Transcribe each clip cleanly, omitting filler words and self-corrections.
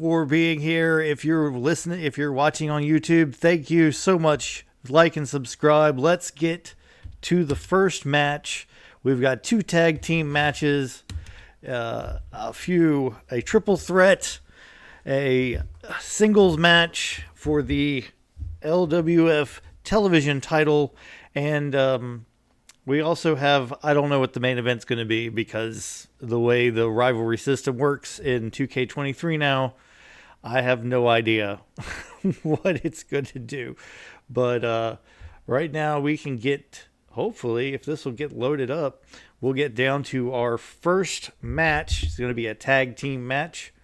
for being here. If you're listening, if you're watching on YouTube, thank you so much. Like and subscribe. Let's get to the first match. We've got 2 tag team matches, a triple threat, a singles match for the LWF television title, and we also have, I don't know what the main event's going to be because the way the rivalry system works in 2K23 now, I have no idea what it's going to do. But right now we can get, hopefully, if this will get loaded up, we'll get down to our first match. It's going to be a tag team match.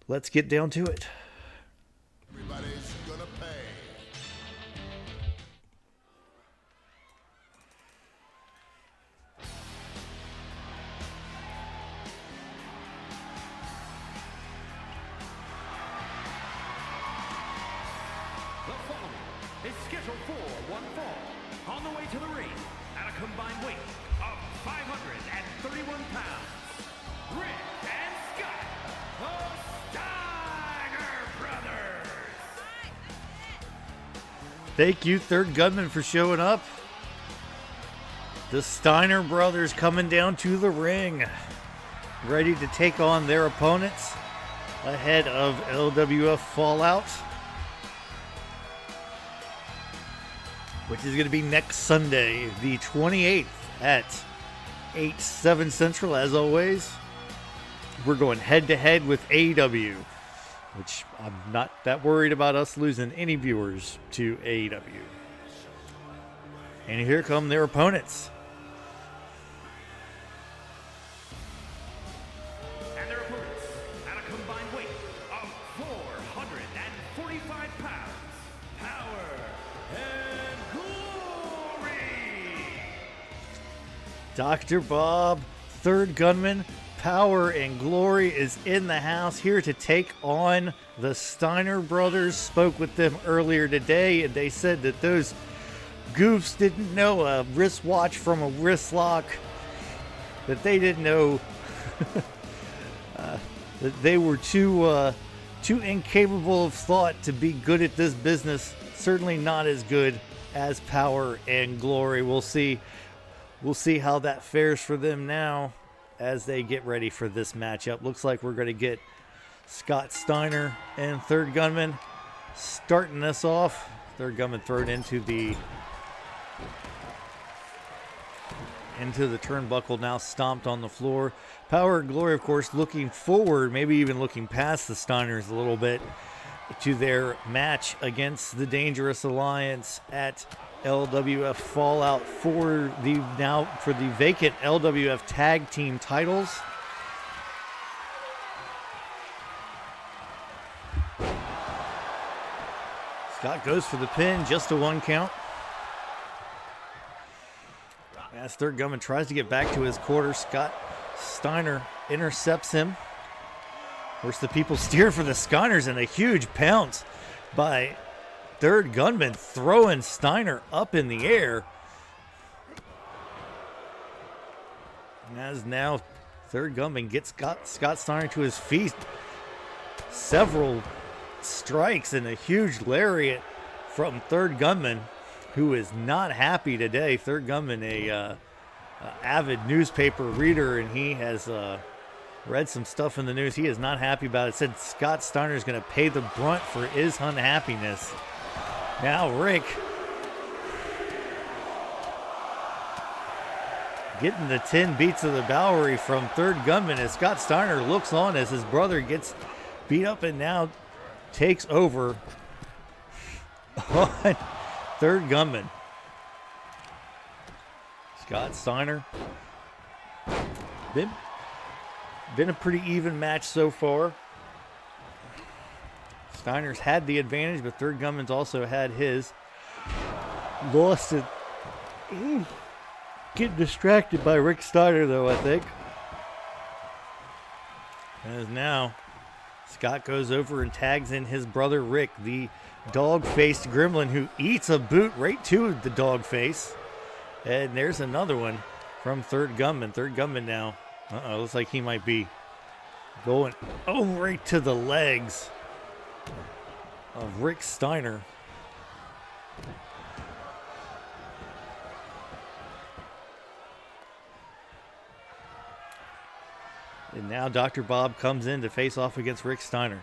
Let's get down to it. Everybody's gonna pay. The following is scheduled for one fall on the way to the ring at a combined weight of 531 pounds. Rick and Scott, the Steiner Brothers. Thank you, Third Gunman, for showing up. The Steiner Brothers coming down to the ring, ready to take on their opponents ahead of LWF Fallout, which is going to be next Sunday, the 28th at 8/7 Central. As always, we're going head-to-head with AEW, which I'm not that worried about us losing any viewers to AEW. And here come their opponents. And their opponents at a combined weight of 445 pounds. Power and Glory. Dr. Bob, Third Gunman, Power and Glory is in the house, here to take on the Steiner Brothers. Spoke with them earlier today, and they said that those goofs didn't know a wristwatch from a wrist lock, that they didn't know that they were too incapable of thought to be good at this business. Certainly not as good as Power and Glory. We'll see how that fares for them now as they get ready for this matchup. Looks like we're going to get Scott Steiner and Third Gunman starting this off. Third Gunman thrown into the turnbuckle, now stomped on the floor. Power and Glory, of course, looking forward, maybe even looking past the Steiners a little bit, to their match against the Dangerous Alliance at LWF Fallout for the vacant LWF tag team titles. Scott goes for the pin, just a 1 count. As Third Gunman tries to get back to his quarter, Scott Steiner intercepts him. Of course, the people steer for the Steiners, and a huge pounce by Third Gunman, throwing Steiner up in the air. And as now Third Gunman gets Scott Steiner to his feet. Several strikes and a huge lariat from Third Gunman, who is not happy today. Third Gunman, a avid newspaper reader, and he has read some stuff in the news. He is not happy about it. Said Scott Steiner is going to pay the brunt for his unhappiness. Now Rick getting the 10 beats of the Bowery from Third Gunman as Scott Steiner looks on as his brother gets beat up and now takes over on Third Gunman. Scott Steiner. Been a pretty even match so far. Steiner's had the advantage, but Third Gunman's also had his. Lost it. Getting distracted by Rick Steiner, though, I think. As now Scott goes over and tags in his brother Rick, the dog-faced gremlin who eats a boot right to the dog face. And there's another one from Third Gunman. Third Gunman now. Looks like he might be Going right to the legs of Rick Steiner. And now Dr. Bob comes in to face off against Rick Steiner.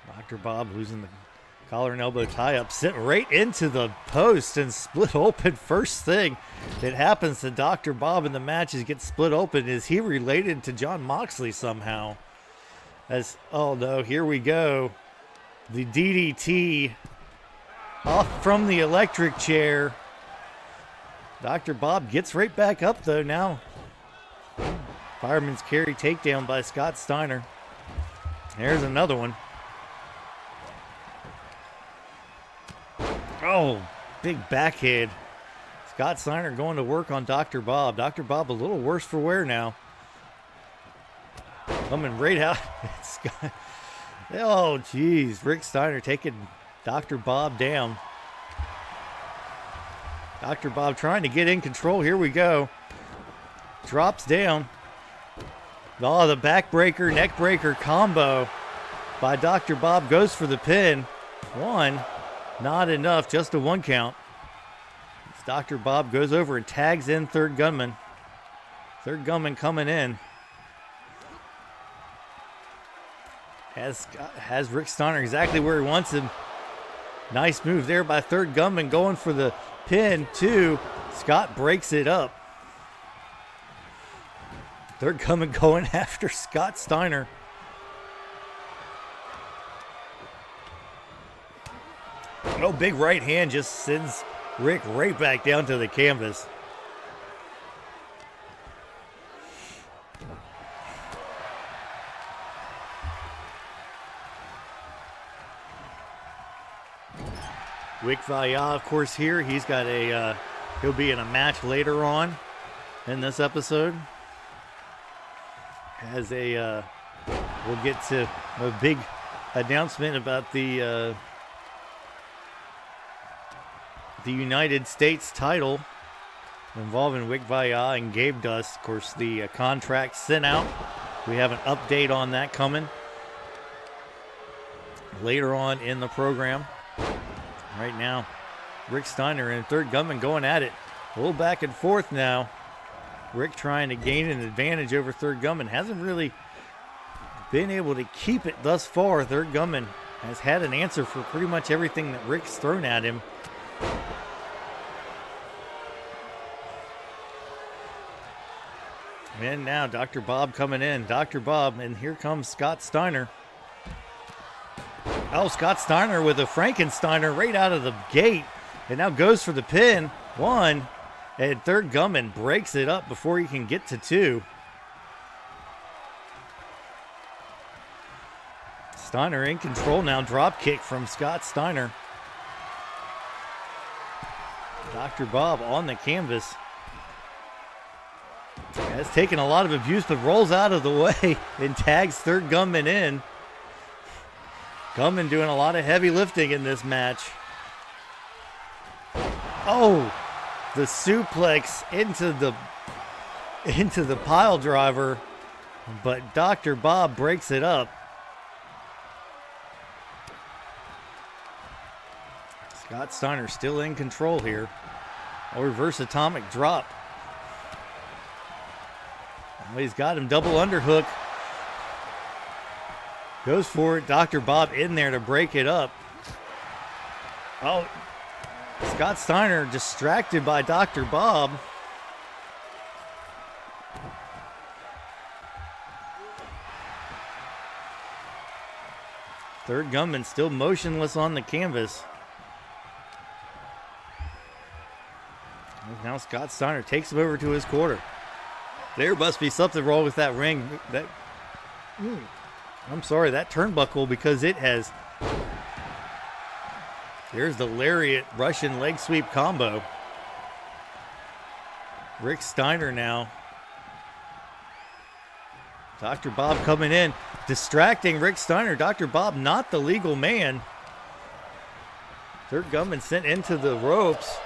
Dr. Bob losing the collar and elbow tie-up, sent right into the post and split open. First thing that happens to Dr. Bob in the match is get split open. Is he related to John Moxley somehow? Oh no, here we go. The DDT off from the electric chair. Dr. Bob gets right back up though now. Fireman's carry takedown by Scott Steiner. There's another one. Oh, big backhand. Scott Steiner going to work on Dr. Bob. Dr. Bob a little worse for wear now. Coming right out. Oh, geez. Rick Steiner taking Dr. Bob down. Dr. Bob trying to get in control. Here we go. Drops down. Oh, the backbreaker, neckbreaker combo by Dr. Bob goes for the pin. One. Not enough, just a 1 count. As Dr. Bob goes over and tags in third gunman. Third gunman coming in. Has Rick Steiner exactly where he wants him. Nice move there by third gunman going for the pin. 2. Scott breaks it up. Third gunman going after Scott Steiner. Oh, big right hand just sends Rick right back down to the canvas. Wikviya, of course, here. He's got he'll be in a match later on in this episode. We'll get to a big announcement about the United States title involving Wikviya and Gabedust. Of course, the contract sent out. We have an update on that coming later on in the program. Right now, Rick Steiner and third gunman going at it. A little back and forth now. Rick trying to gain an advantage over third gunman. Hasn't really been able to keep it thus far. Third gunman has had an answer for pretty much everything that Rick's thrown at him. And now Dr. Bob coming in. Dr. Bob, and here comes Scott Steiner. Oh, Scott Steiner with a Frankensteiner right out of the gate. And now goes for the pin. 1. And third gunman breaks it up before he can get to 2. Steiner in control now. Drop kick from Scott Steiner. Dr. Bob on the canvas. Has taken a lot of abuse, but rolls out of the way and tags third gunman in. Gunman doing a lot of heavy lifting in this match. Oh, the suplex into the pile driver, but Dr. Bob breaks it up. Scott Steiner still in control here. A reverse atomic drop. Oh, he's got him double underhook. Goes for it. Dr. Bob in there to break it up. Oh, Scott Steiner distracted by Dr. Bob. Third gunman still motionless on the canvas. Now Scott Steiner takes him over to his quarter. There must be something wrong with that ring. I'm sorry, that turnbuckle, because it has... There's the lariat Russian leg sweep combo. Rick Steiner now. Dr. Bob coming in, distracting Rick Steiner. Dr. Bob not the legal man. Third gunman sent into the ropes.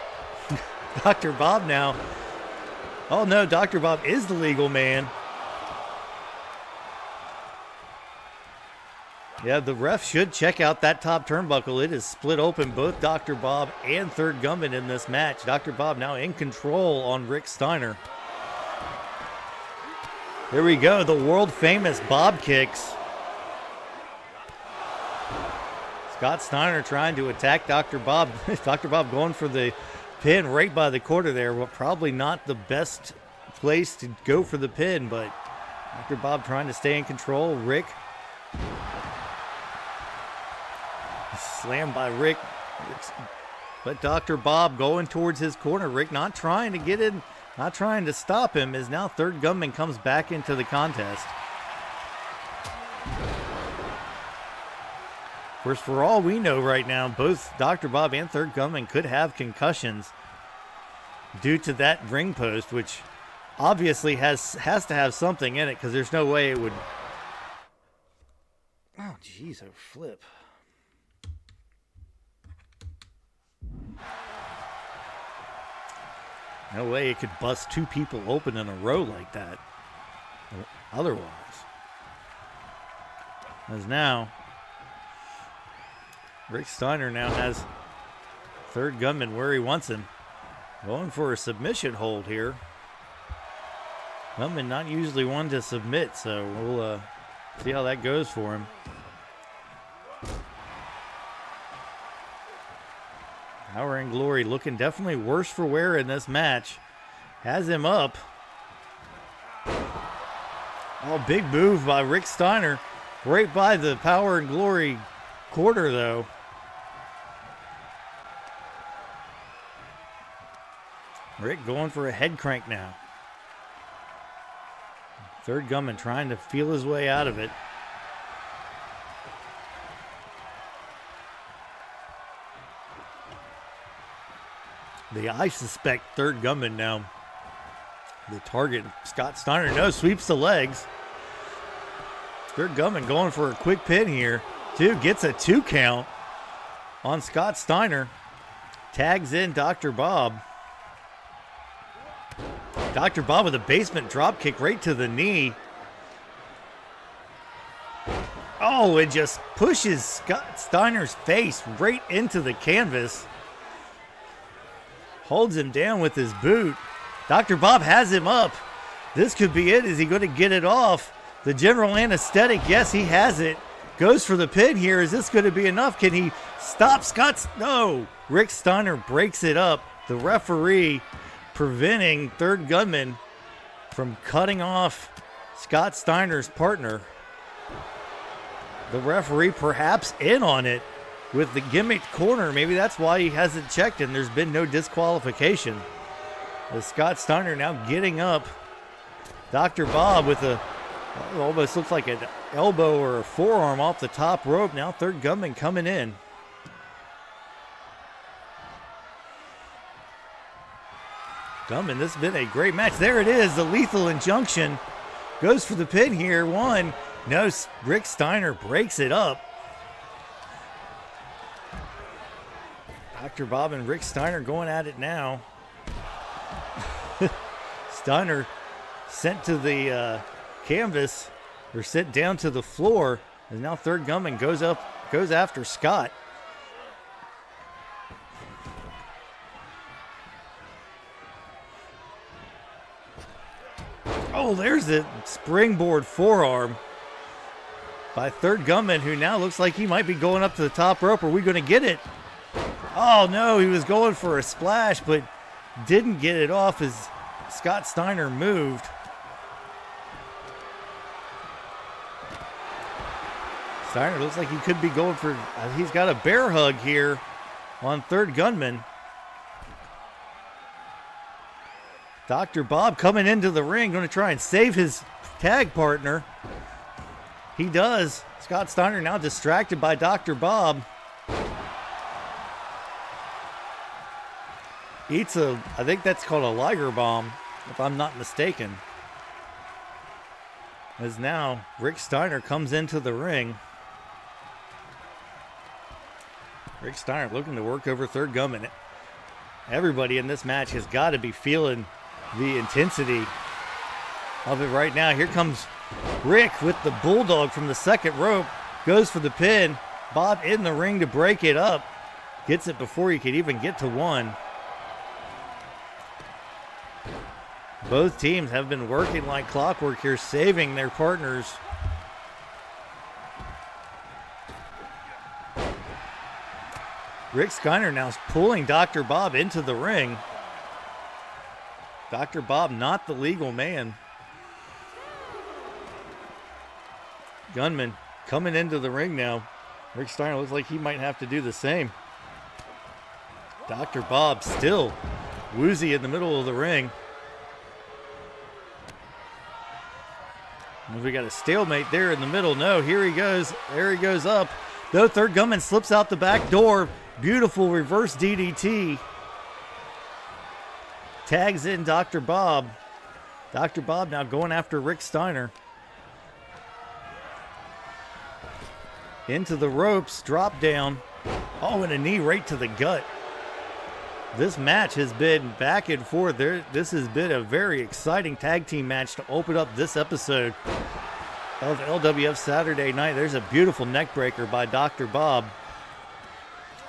Dr. Bob now. Oh no, Dr. Bob is the legal man. Yeah, the ref should check out that top turnbuckle. It is split open both Dr. Bob and Third Gunman in this match. Dr. Bob now in control on Rick Steiner. Here we go, the world famous Bob kicks. Scott Steiner trying to attack Dr. Bob. Dr. Bob going for the pin right by the quarter there. Well, probably not the best place to go for the pin, but Dr. Bob trying to stay in control. Rick. Slammed by Rick. But Dr. Bob going towards his corner. Rick not trying to get in, not trying to stop him, as now Third Gunman comes back into the contest. Of course, for all we know right now, both Dr. Bob and Third Gunman could have concussions due to that ring post, which obviously has to have something in it, because there's no way it would. Oh, jeez, oh, flip. No way it could bust two people open in a row like that. Otherwise. As now, Rick Steiner now has Third Gunman where he wants him. Going for a submission hold here. Gunman not usually one to submit, so we'll see how that goes for him. Power and Glory looking definitely worse for wear in this match. Has him up. Oh, big move by Rick Steiner. Right by the Power and Glory quarter, though. Rick going for a head crank now. Third Gunman trying to feel his way out of it. I suspect Third Gunman now. The target, Scott Steiner, no, sweeps the legs. Third Gunman going for a quick pin here. Gets a 2 count on Scott Steiner. Tags in Dr. Bob. Dr. Bob with a basement drop kick right to the knee. Oh, it just pushes Scott Steiner's face right into the canvas. Holds him down with his boot. Dr. Bob has him up. This could be it. Is he going to get it off? The general anesthetic, yes, he has it. Goes for the pin here. Is this going to be enough? Can he stop Scott's? No. Rick Steiner breaks it up. The referee preventing Third Gunman from cutting off Scott Steiner's partner. The referee perhaps in on it with the gimmicked corner. Maybe that's why he hasn't checked and there's been no disqualification. As Scott Steiner now getting up. Dr. Bob with a, almost looks like an elbow or a forearm off the top rope. Now Third Gunman coming in. Gunman, this has been a great match. There it is, the lethal injunction. Goes for the pin here. One. No, Rick Steiner breaks it up. Dr. Bob and Rick Steiner going at it now. Steiner sent to the canvas, or sent down to the floor. And now Third Gunman goes after Scott. Oh, there's the springboard forearm by Third Gunman, who now looks like he might be going up to the top rope. Are we going to get it? Oh, no, he was going for a splash, but didn't get it off as Scott Steiner moved. Steiner looks like he could be going for, he's got a bear hug here on Third Gunman. Dr. Bob coming into the ring, going to try and save his tag partner. He does. Scott Steiner now distracted by Dr. Bob. Eats a, I think that's called a Liger bomb, if I'm not mistaken. As now Rick Steiner comes into the ring. Rick Steiner looking to work over Third Gunman. Everybody in this match has got to be feeling the intensity of it right now. Here comes Rick with the bulldog from the second rope. goes for the pin. Bob in the ring to break it up. Gets it before he could even get to one. Both teams have been working like clockwork here, saving their partners. Rick Steiner now is pulling Dr. Bob into the ring. Dr. Bob, not the legal man. Gunman coming into the ring now. Rick Steiner looks like he might have to do the same. Dr. Bob still woozy in the middle of the ring. We got a stalemate there in the middle. No, here he goes. There he goes up. The third gunman slips out the back door. Beautiful reverse DDT. Tags in Dr. Bob. Dr. Bob now going after Rick Steiner. Into the ropes, drop down. Oh, and a knee right to the gut. This match has been back and forth. This has been a very exciting tag team match to open up this episode of LWF Saturday Night. There's a beautiful neck breaker by Dr. Bob.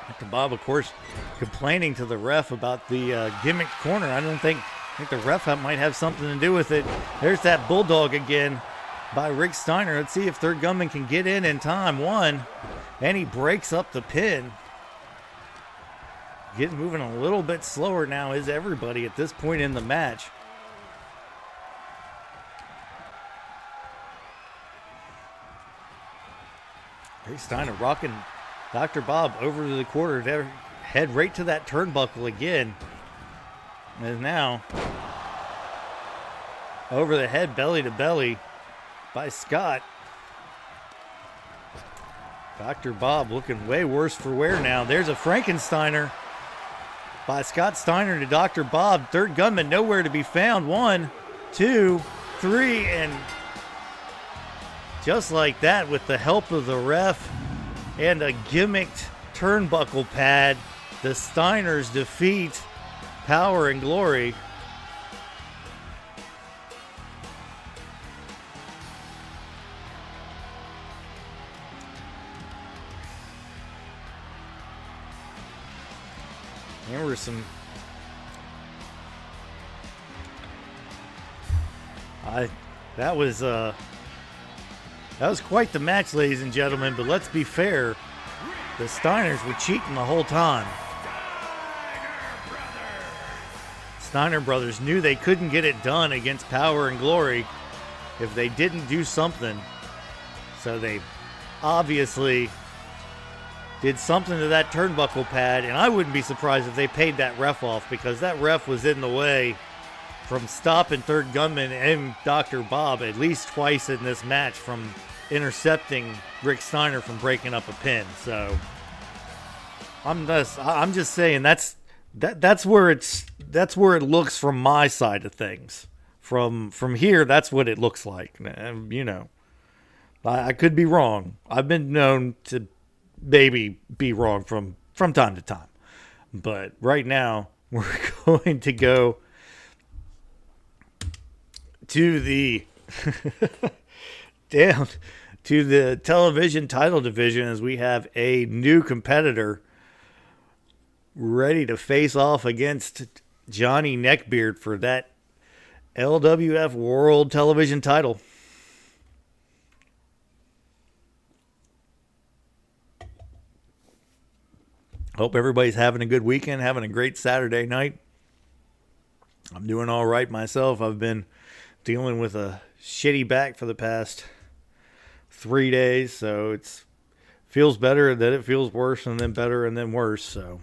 Dr. Bob, of course, complaining to the ref about the gimmick corner. I think the ref might have something to do with it. There's that bulldog again by Rick Steiner. Let's see if third gunman can get in time. One, and he breaks up the pin. Getting moving a little bit slower now is everybody at this point in the match. Rick Steiner rocking Dr. Bob over to the quarter, head right to that turnbuckle again. And now over the head, belly to belly by Scott. Dr. Bob looking way worse for wear now. There's a Frankensteiner by Scott Steiner to Dr. Bob. Third gunman nowhere to be found. 1, 2, 3, and just like that, with the help of the ref and a gimmicked turnbuckle pad, the Steiners defeat Power and Glory. There were some that was quite the match, ladies and gentlemen, but let's be fair, the Steiners were cheating the whole time. Steiner brothers knew they couldn't get it done against Power and Glory if they didn't do something, so they obviously did something to that turnbuckle pad, and I wouldn't be surprised if they paid that ref off, because that ref was in the way from stopping third gunman and Dr. Bob at least twice in this match from intercepting Rick Steiner from breaking up a pin. So I'm just saying that's where it looks from my side of things. From here, that's what it looks like. You know, I could be wrong. I've been known to maybe be wrong from time to time, but right now we're going to go to the down to the television title division, as we have a new competitor ready to face off against Johnny Neckbeard for that LWF World Television title. Hope everybody's having a good weekend, having a great Saturday night. I'm doing all right myself. I've been dealing with a shitty back for the past 3 days, so it feels better, then it feels worse, and then better, and then worse. So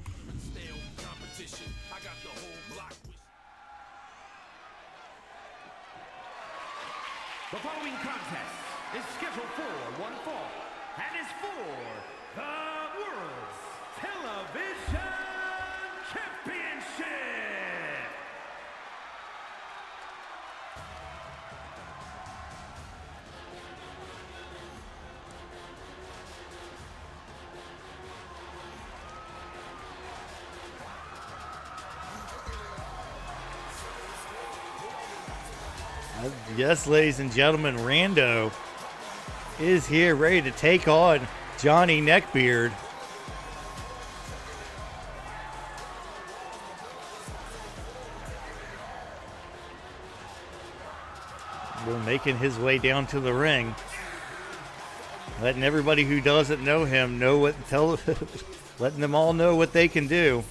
the following contest is scheduled for one fall and is for the World's Television Championship. yes, ladies and gentlemen, Rando is here ready to take on Johnny Neckbeard. We're making his way down to the ring. Letting everybody who doesn't know him know letting them all know what they can do.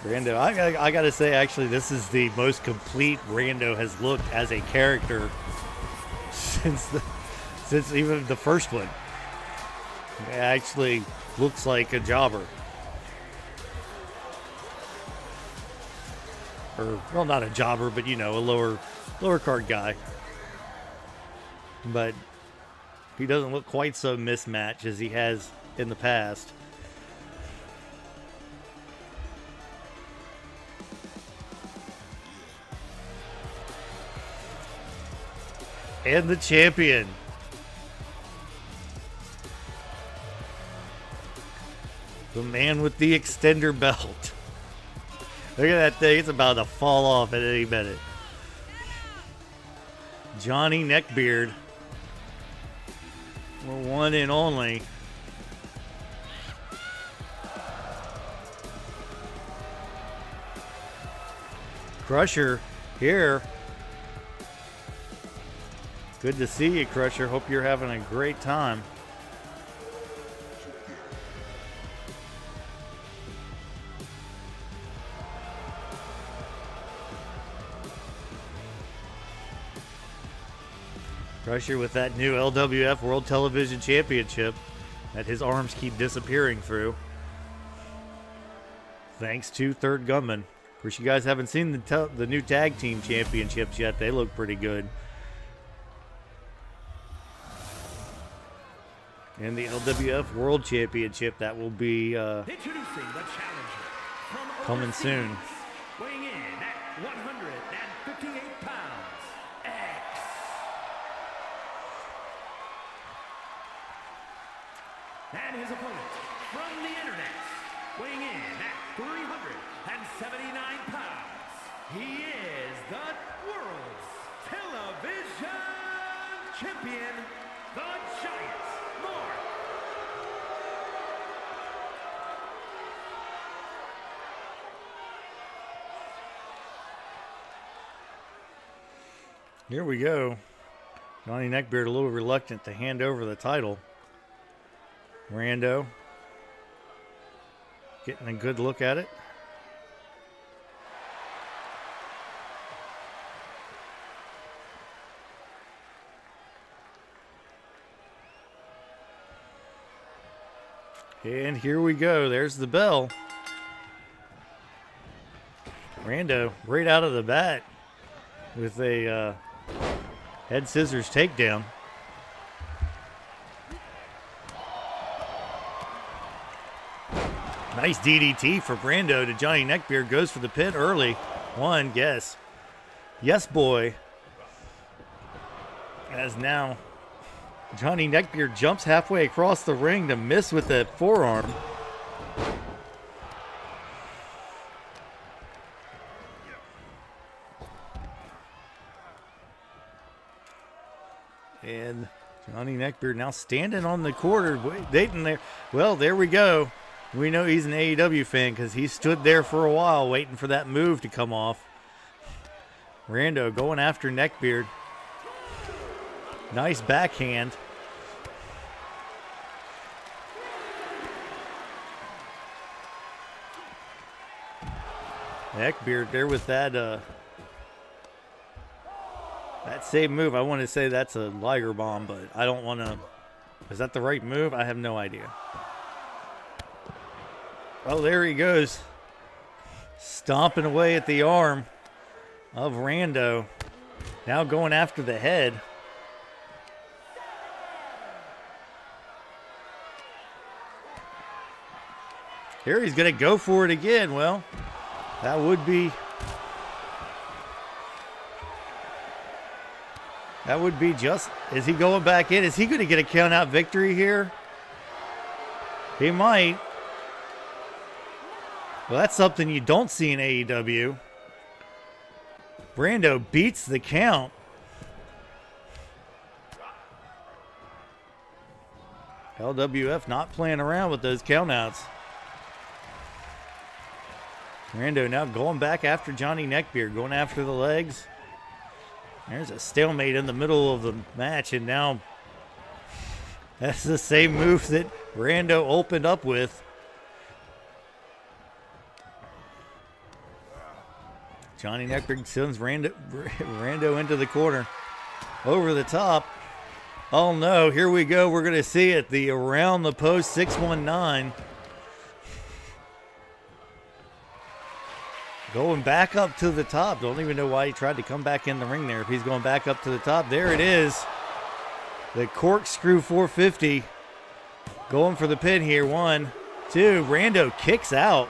Rando, I gotta say, actually, this is the most complete Rando has looked as a character since even the first one. It actually looks like a jobber. Or, well, not a jobber, but you know, a lower card guy. But he doesn't look quite so mismatched as he has in the past. And the champion. The man with the extender belt. Look at that thing. It's about to fall off at any minute. Johnny Neckbeard. One and only. Crusher here. Good to see you, Crusher. Hope you're having a great time. Crusher with that new LWF World Television Championship that his arms keep disappearing through. Thanks to Third Gunman. Of course, you guys haven't seen the new Tag Team Championships yet. They look pretty good. And the LWF World Championship, that will be Introducing the challenger from coming soon. Weighing in at 158 pounds, X. And his opponent from the internet, weighing in at 379 pounds, he is the world's television champion, the Giant. Here we go. Johnny Neckbeard a little reluctant to hand over the title. Rando getting a good look at it. And here we go. There's the bell. Rando right out of the bat with a head scissors takedown. Nice DDT for Rando to Johnny Neckbeard. Goes for the pin early. One, yes. Yes, boy. As now Johnny Neckbeard jumps halfway across the ring to miss with that forearm. And Johnny Neckbeard now standing on the quarter, waiting there. Well, there we go. We know he's an AEW fan because he stood there for a while waiting for that move to come off. Rando going after Neckbeard. Nice backhand. Neckbeard there with that that same move. I want to say that's a Liger bomb, but I don't want to. Is that the right move? I have no idea. Oh, there he goes. Stomping away at the arm of Rando. Now going after the head. Here he's going to go for it again. Well, that would be... That would be just... Is he going back in? Is he going to get a count-out victory here? He might. Well, that's something you don't see in AEW. Rando beats the count. LWF not playing around with those countouts. Rando now going back after Johnny Neckbeard, going after the legs. There's a stalemate in the middle of the match, and now that's the same move that Rando opened up with. Johnny Neckbeard sends Rando into the corner. Over the top. Oh no, here we go. We're going to see it. The around the post 619. Going back up to the top. Don't even know why he tried to come back in the ring there. If he's going back up to the top. There it is. The corkscrew 450. Going for the pin here. 1, 2. Rando kicks out.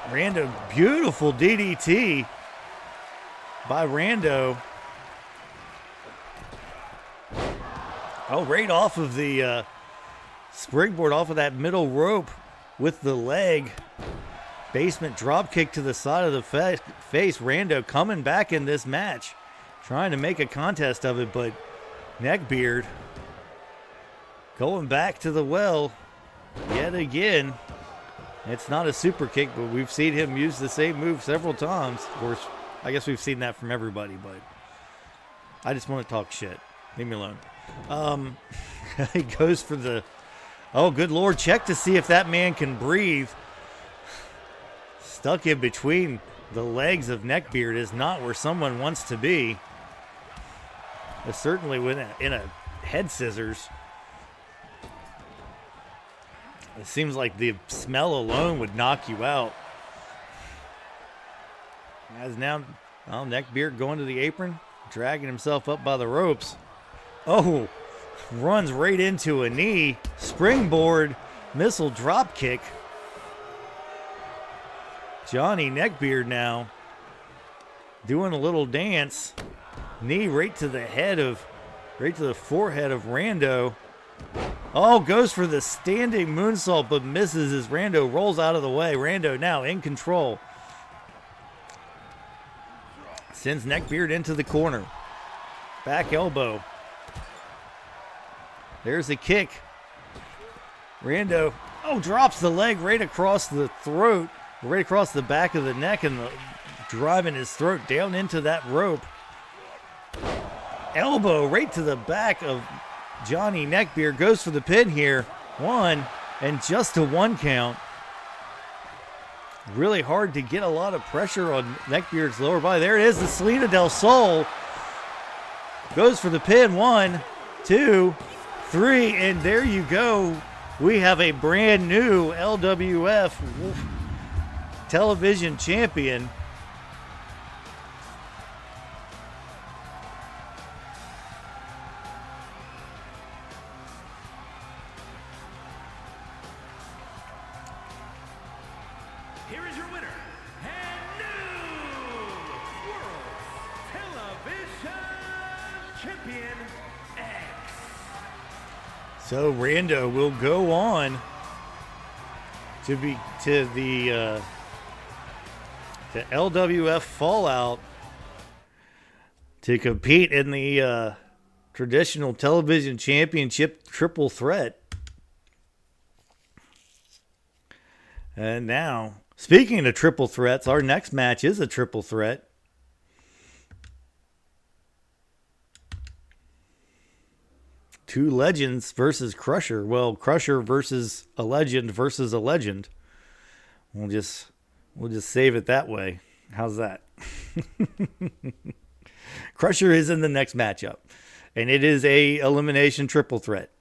Rando, beautiful DDT by Rando. Oh, right off of the springboard, off of that middle rope with the leg. Basement drop kick to the side of the face. Rando coming back in this match, trying to make a contest of it, but Neckbeard going back to the well yet again. It's not a super kick, but we've seen him use the same move several times. Of course, I guess we've seen that from everybody, but I just want to talk shit. Leave me alone. He goes for the... Oh, good Lord. Check to see if that man can breathe. Stuck in between the legs of Neckbeard is not where someone wants to be. Certainly in a head scissors. It seems like the smell alone would knock you out. As now, Neckbeard going to the apron, dragging himself up by the ropes. Oh, runs right into a knee. Springboard missile drop kick. Johnny Neckbeard now doing a little dance. Knee right to the forehead of Rando. Oh, goes for the standing moonsault, but misses as Rando rolls out of the way. Rando now in control. Sends Neckbeard into the corner. Back elbow. There's a kick. Rando, drops the leg right across the throat, right across the back of the neck, and driving his throat down into that rope. Elbow right to the back of Johnny Neckbeard. Goes for the pin here. 1, and just a 1 count. Really hard to get a lot of pressure on Neckbeard's lower body. There it is, the Selena del Sol. Goes for the pin. 1, 2, 3, and there you go. We have a brand new LWF television champion. Here is your winner and new World Television Champion X. So Rando will go on to LWF Fallout to compete in the traditional television championship triple threat. And now, speaking of triple threats, our next match is a triple threat. Two legends versus Crusher. Well, Crusher versus a legend versus a legend. We'll just save it that way. How's that? Crusher is in the next matchup, and it is a elimination triple threat,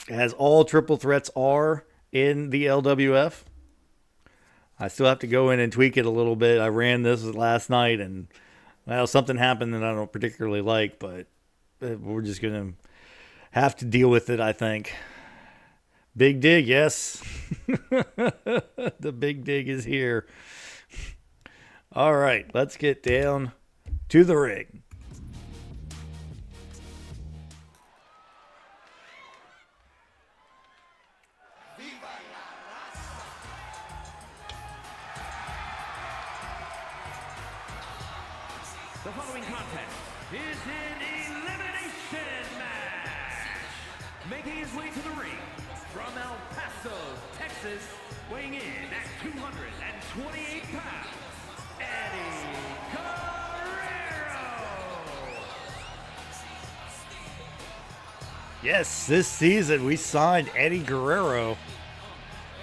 as all triple threats are in the LWF. I still have to go in and tweak it a little bit. I ran this last night, and something happened that I don't particularly like, but we're just gonna have to deal with it, I think. Big dig, yes. The big dig is here. All right, let's get down to the ring. The following contest is an elimination match. Making his way to the ring from El Paso, Texas, weighing in at 228 pounds, Eddie Guerrero. Yes, this season we signed Eddie Guerrero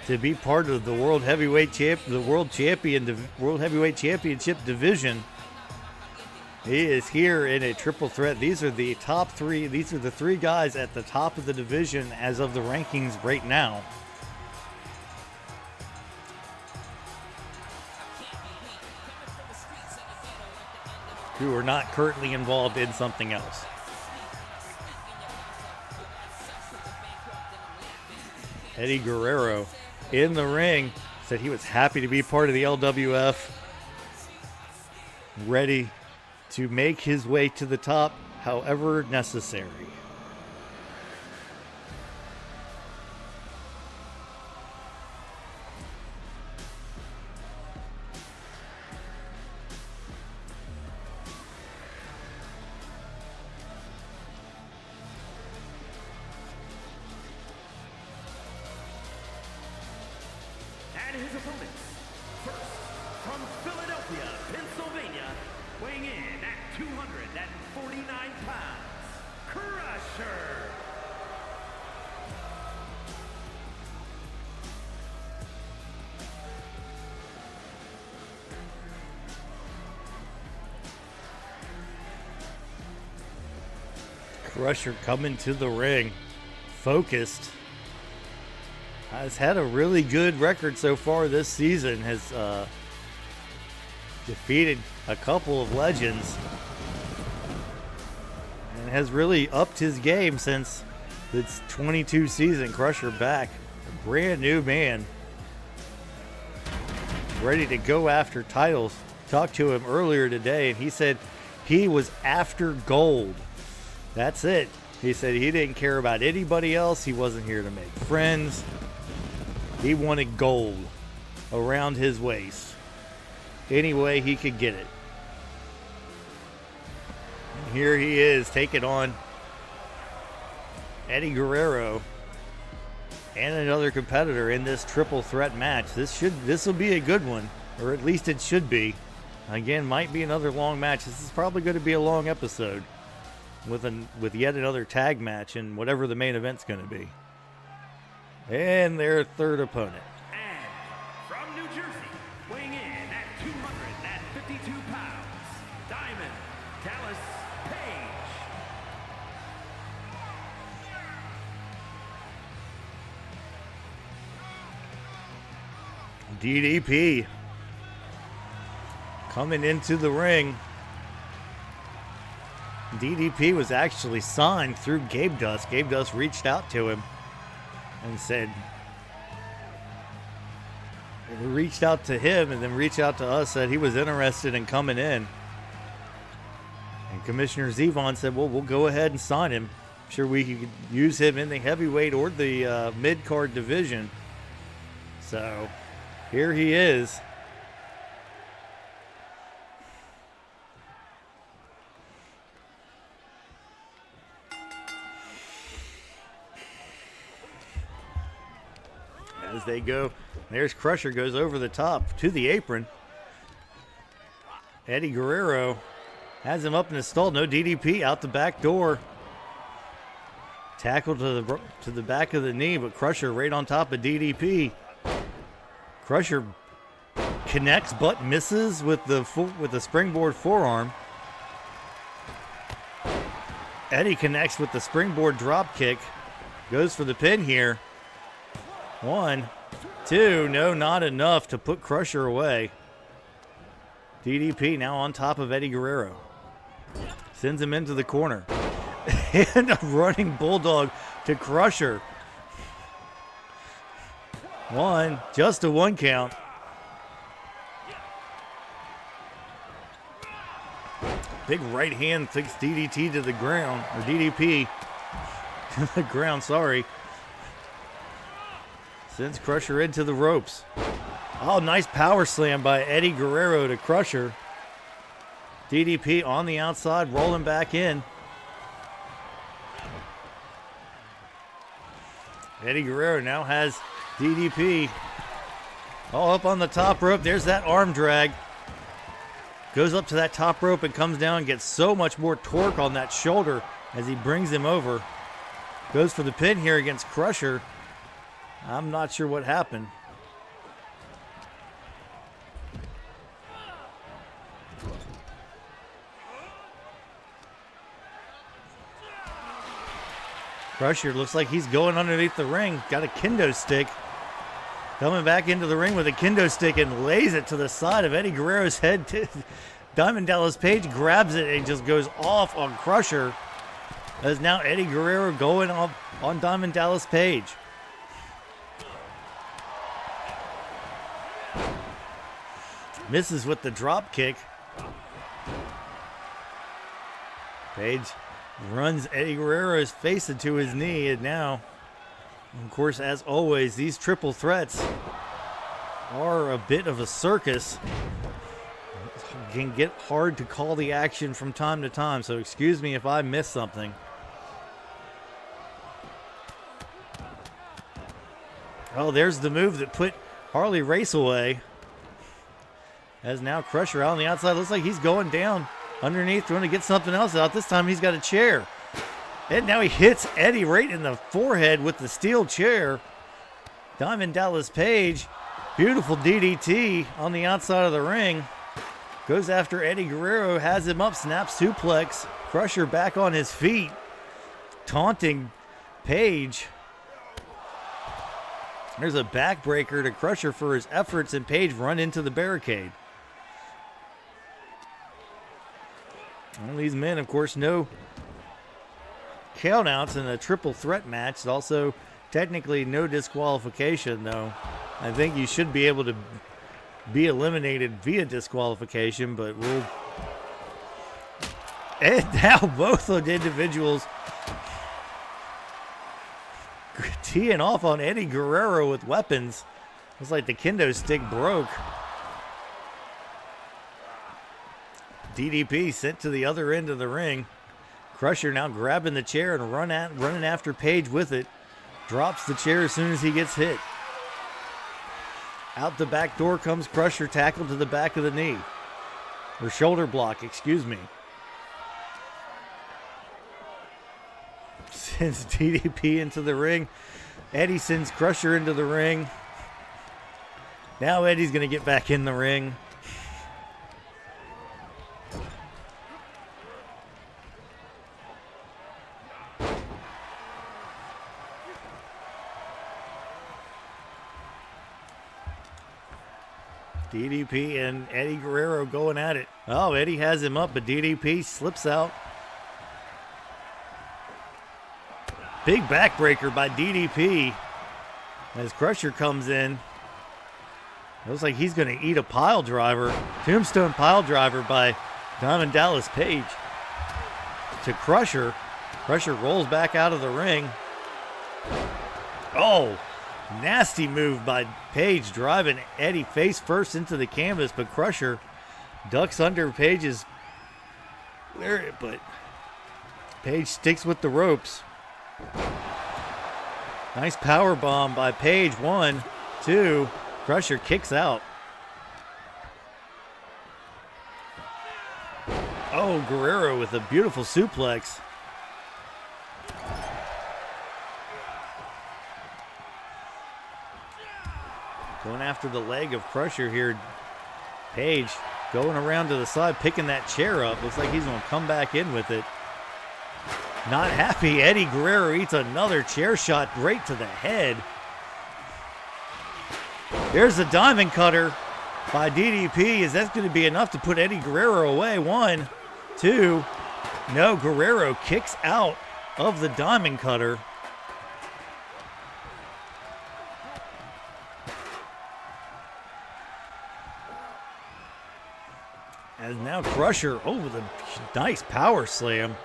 to be part of the World Heavyweight Championship division. He is here in a triple threat. These are the top three. These are the three guys at the top of the division as of the rankings right now. Who are not currently involved in something else. Eddie Guerrero in the ring said he was happy to be part of the LWF, ready to make his way to the top however necessary. And his opponents, first, from Philadelphia, Pennsylvania, weighing in at 249 pounds, Crusher. Crusher coming to the ring, focused. Has had a really good record so far this season. Has defeated a couple of legends and has really upped his game since its 22 season. Crusher back, a brand new man, ready to go after titles. Talked to him earlier today and he said he was after gold. That's it. He said he didn't care about anybody else. He wasn't here to make friends. He wanted gold around his waist. Any way he could get it. And here he is taking on Eddie Guerrero and another competitor in this triple threat match. This will be a good one, or at least it should be. Again, might be another long match. This is probably going to be a long episode with yet another tag match and whatever the main event's going to be. And their third opponent. And from New Jersey, weighing in at 252 pounds, Diamond Dallas Page. DDP coming into the ring. DDP was actually signed through Gabedust. Gabedust reached out to him and said, we reached out to him and then reached out to us, said he was interested in coming in. And Commissioner Zevon said, well, we'll go ahead and sign him. I'm sure we could use him in the heavyweight or the mid-card division. So here he is. As they go, there's Crusher, goes over the top to the apron. Eddie Guerrero has him up in his stall. No DDP, out the back door. Tackle to the back of the knee, but Crusher right on top of DDP. Crusher connects but misses with the springboard forearm. Eddie connects with the springboard drop kick. Goes for the pin here. 1, 2, no, not enough to put Crusher away. DDP now on top of Eddie Guerrero. Sends him into the corner. And a running bulldog to Crusher. 1, just a 1 count. Big right hand takes DDT to the ground, or DDP to the ground, sorry. Sends Crusher into the ropes. Oh, nice power slam by Eddie Guerrero to Crusher. DDP on the outside, rolling back in. Eddie Guerrero now has DDP all up on the top rope. There's that arm drag. Goes up to that top rope and comes down and gets so much more torque on that shoulder as he brings him over. Goes for the pin here against Crusher. I'm not sure what happened. Crusher looks like he's going underneath the ring. Got a kendo stick. Coming back into the ring with a kendo stick and lays it to the side of Eddie Guerrero's head. Diamond Dallas Page grabs it and just goes off on Crusher. As now Eddie Guerrero going off on Diamond Dallas Page. Misses with the drop kick. Page runs Eddie Guerrero's face into his knee, and now, of course, as always, these triple threats are a bit of a circus. It can get hard to call the action from time to time, so excuse me if I miss something. Oh, there's the move that put Harley Race away. As now Crusher out on the outside. Looks like he's going down underneath, trying to get something else out. This time he's got a chair. And now he hits Eddie right in the forehead with the steel chair. Diamond Dallas Page, beautiful DDT on the outside of the ring. Goes after Eddie Guerrero, has him up, snap suplex. Crusher back on his feet, taunting Page. There's a backbreaker to Crusher for his efforts, and Page run into the barricade. Well, these men, of course, no countouts in a triple threat match. Also, technically no disqualification, though. I think you should be able to be eliminated via disqualification, but we'll... And now both of the individuals teeing off on Eddie Guerrero with weapons. Looks like the kendo stick broke. DDP sent to the other end of the ring. Crusher now grabbing the chair and running after Page with it. Drops the chair as soon as he gets hit. Out the back door comes Crusher, tackled to the back of the knee. Or shoulder block, excuse me. Sends DDP into the ring. Eddie sends Crusher into the ring. Now Eddie's going to get back in the ring. DDP and Eddie Guerrero going at it. Oh, Eddie has him up, but DDP slips out. Big backbreaker by DDP as Crusher comes in. Looks like he's going to eat a pile driver. Tombstone pile driver by Diamond Dallas Page to Crusher. Crusher rolls back out of the ring. Oh, nasty move by Page, driving Eddie face first into the canvas, but Crusher ducks under Page's there, but Page sticks with the ropes. Nice power bomb by Page. 1, 2. Crusher kicks out. Oh, Guerrero with a beautiful suplex. Going after the leg of Crusher here. Page going around to the side, picking that chair up. Looks like he's going to come back in with it. Not happy. Eddie Guerrero eats another chair shot right to the head. There's the diamond cutter by DDP. Is that going to be enough to put Eddie Guerrero away? 1, 2. No, Guerrero kicks out of the diamond cutter. As now Crusher, with a nice power slam.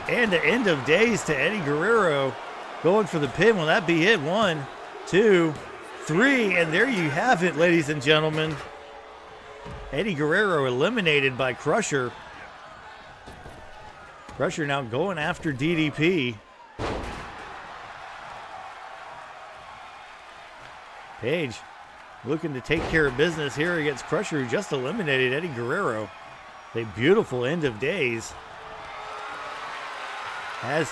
And the end of days to Eddie Guerrero. Going for the pin. Will that be it? 1, 2, 3. And there you have it, ladies and gentlemen. Eddie Guerrero eliminated by Crusher. Crusher now going after DDP. Page looking to take care of business here against Crusher, who just eliminated Eddie Guerrero. A beautiful end of days. Has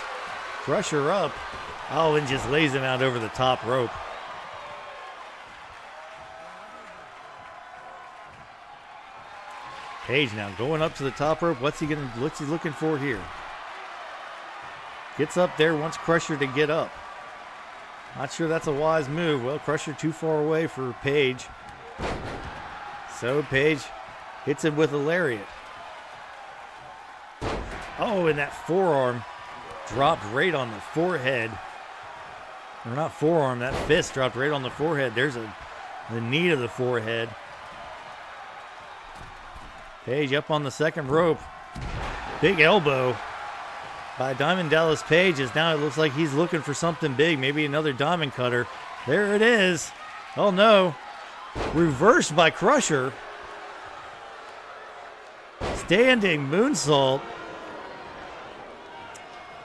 Crusher up. Oh, and just lays him out over the top rope. Page now going up to the top rope. What's he looking for here? Gets up there, wants Crusher to get up. Not sure that's a wise move. Well, Crusher too far away for Page. So Page hits him with a lariat. Oh, and that forearm dropped right on the forehead. Or not forearm, that fist dropped right on the forehead. There's the knee to the forehead. Page up on the second rope. Big elbow by Diamond Dallas Page, as now it looks like he's looking for something big, maybe another diamond cutter. There it is. Oh no. Reversed by Crusher. Standing moonsault.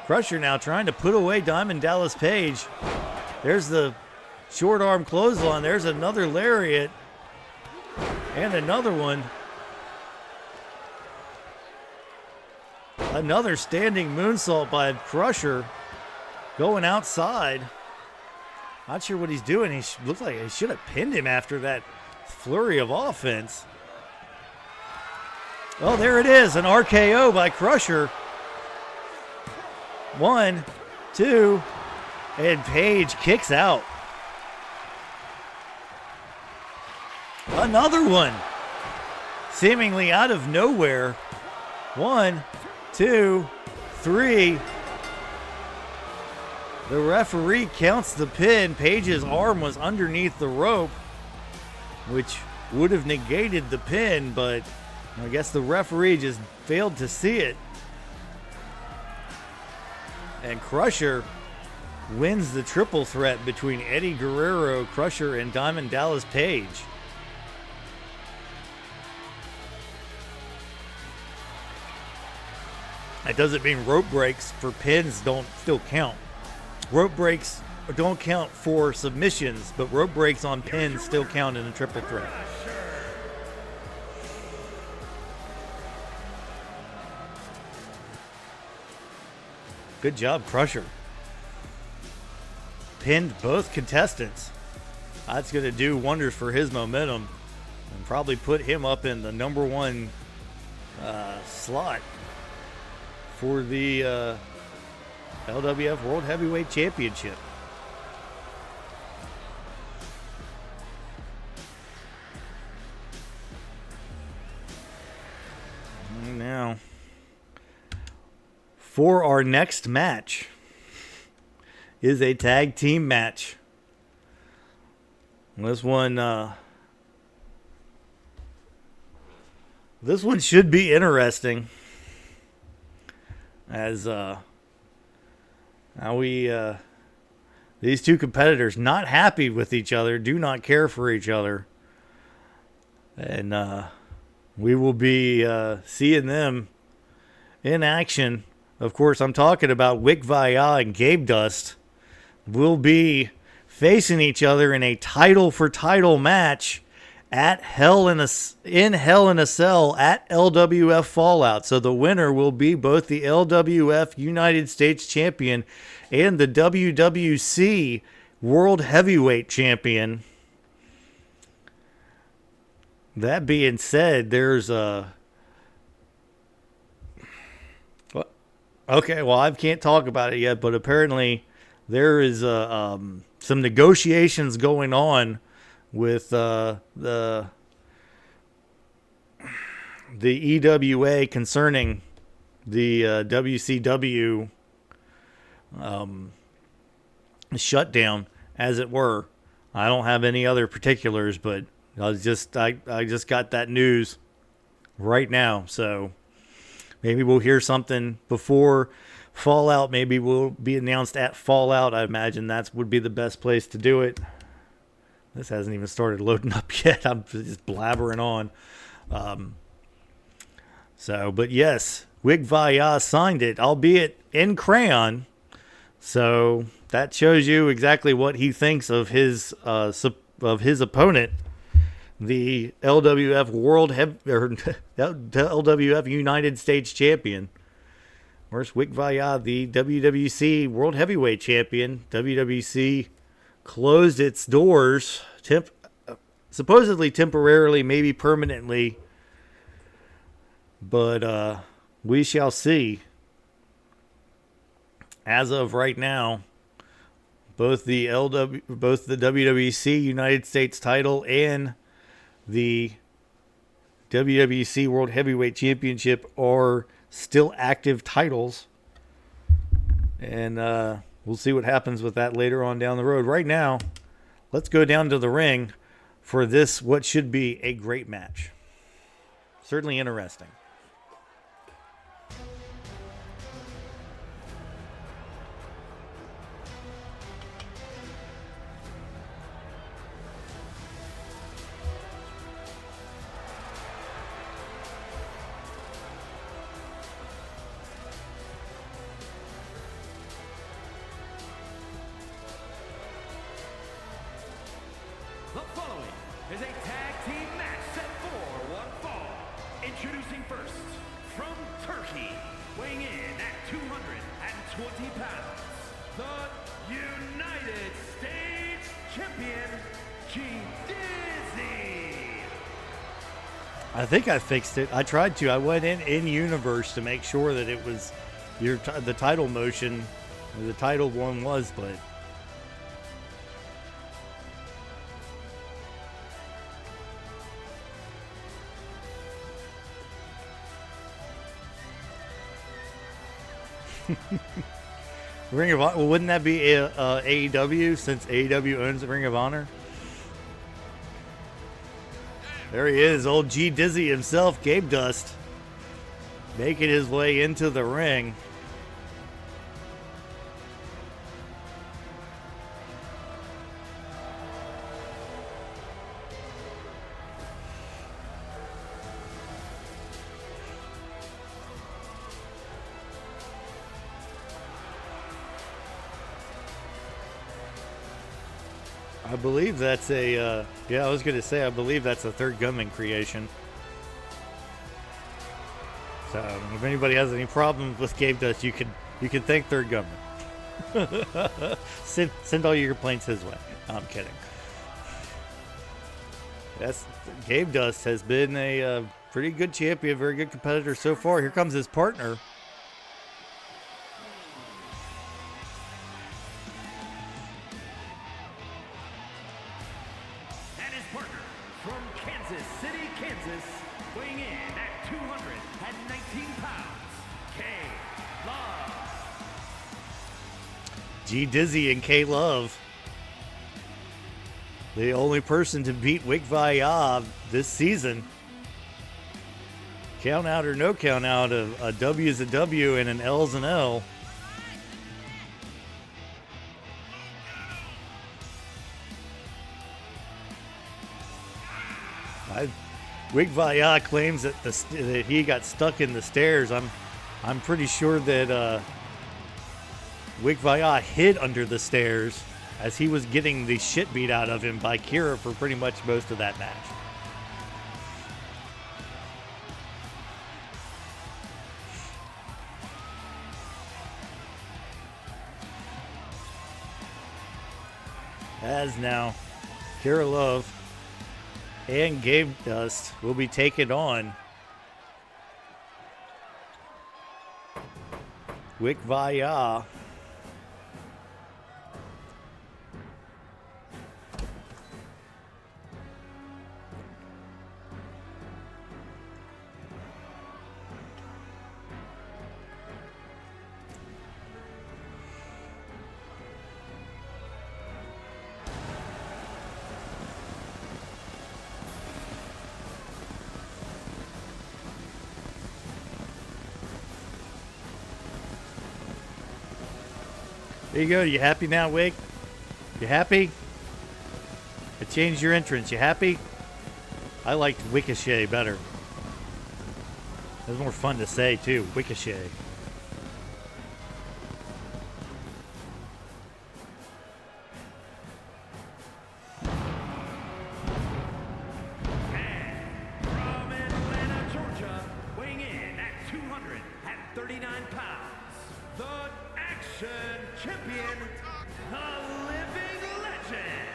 Crusher now trying to put away Diamond Dallas Page. There's the short arm clothesline. There's another lariat. And another one. Another standing moonsault by Crusher. Going outside. Not sure what he's doing. He looks like he should have pinned him after that flurry of offense. Oh, there it is. An RKO by Crusher. 1, 2, and Page kicks out. Another one. Seemingly out of nowhere. 1, 2, 3. The referee counts the pin. Page's arm was underneath the rope, which would have negated the pin, but I guess the referee just failed to see it. And Crusher wins the triple threat between Eddie Guerrero, Crusher, and Diamond Dallas Page. That doesn't mean rope breaks for pins don't still count. Rope breaks don't count for submissions, but rope breaks on pins still count in a triple threat. Good job, Crusher. Pinned both contestants. That's going to do wonders for his momentum and probably put him up in the number one slot for the LWF World Heavyweight Championship. And now, for our next match is a tag team match. This one should be interesting, as these two competitors not happy with each other, do not care for each other, and we will be seeing them in action. Of course, I'm talking about Wikviya and Gabedust will be facing each other in a title-for-title match at Hell in a Cell at LWF Fallout. So the winner will be both the LWF United States Champion and the WWC World Heavyweight Champion. That being said, there's a... Okay, well, I can't talk about it yet, but apparently there is some negotiations going on with the EWA concerning the WCW shutdown, as it were. I don't have any other particulars, but I just got that news right now, so maybe we'll hear something before Fallout. Maybe will be announced at Fallout. I imagine that would be the best place to do it. This hasn't even started loading up yet. I'm just blabbering on. But yes, Wikviya signed it, albeit in crayon. So that shows you exactly what he thinks of his opponent, the LWF LWF United States Champion. Where's Wikviya, the WWC World Heavyweight Champion? WWC closed its doors, supposedly temporarily, maybe permanently. But we shall see. As of right now, both the WWC United States title and the WWC World Heavyweight Championship are still active titles. And we'll see what happens with that later on down the road. Right now, let's go down to the ring for this, what should be a great match. Certainly interesting. The following is a tag team match set for one fall. Introducing first, from Turkey, weighing in at 220 pounds, the United States Champion, Gabedust. I think I fixed it. I tried to. I went in universe to make sure that it was the title motion, the title one was, but Ring of Honor. Well, wouldn't that be AEW, since AEW owns the Ring of Honor? There he is, old G Dizzy himself, Gabedust, making his way into the ring. I believe that's a, I was going to say, I believe that's a Third Gunman creation. So if anybody has any problems with Gabedust, you can thank Third Gunman. send all your complaints his way. No, I'm kidding. Gabedust has been a pretty good champion, very good competitor so far. Here comes his partner. G Dizzy and K Love, the only person to beat Wikviya this season. Count out or no count out, a W is a W and an L is an L. Wikviya claims that that he got stuck in the stairs. I'm pretty sure that Wikviya hid under the stairs as he was getting the shit beat out of him by Kira for pretty much most of that match. As now, Kira Love and Gabedust will be taken on Wikviya. There you go. You happy now, Wig? You happy? I changed your entrance. You happy? I liked Ricochet better. That's more fun to say, too. Ricochet. From Atlanta, Georgia, weighing in at 239 pounds, the Action Champion, the Living Legend.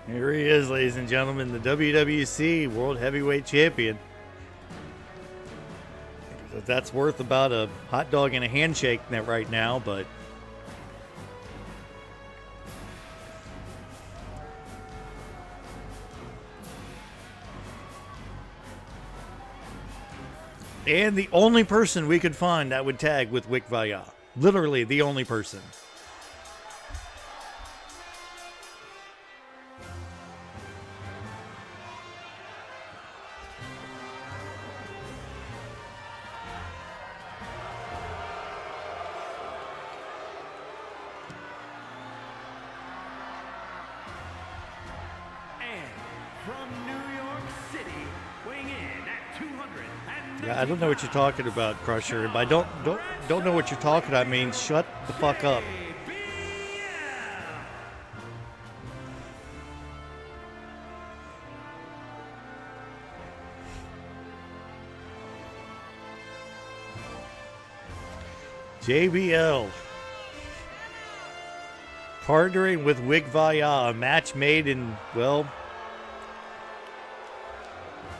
Here he is, ladies and gentlemen, the WWC World Heavyweight Champion. That's worth about a hot dog and a handshake right now, but and the only person we could find that would tag with Wikviya. Literally the only person. From New York City, weighing in at 200. Yeah, I don't know what you're talking about, Crusher. If I don't know what you're talking about, I mean, shut the fuck up. JBL partnering with Wikviya, a match made in, well,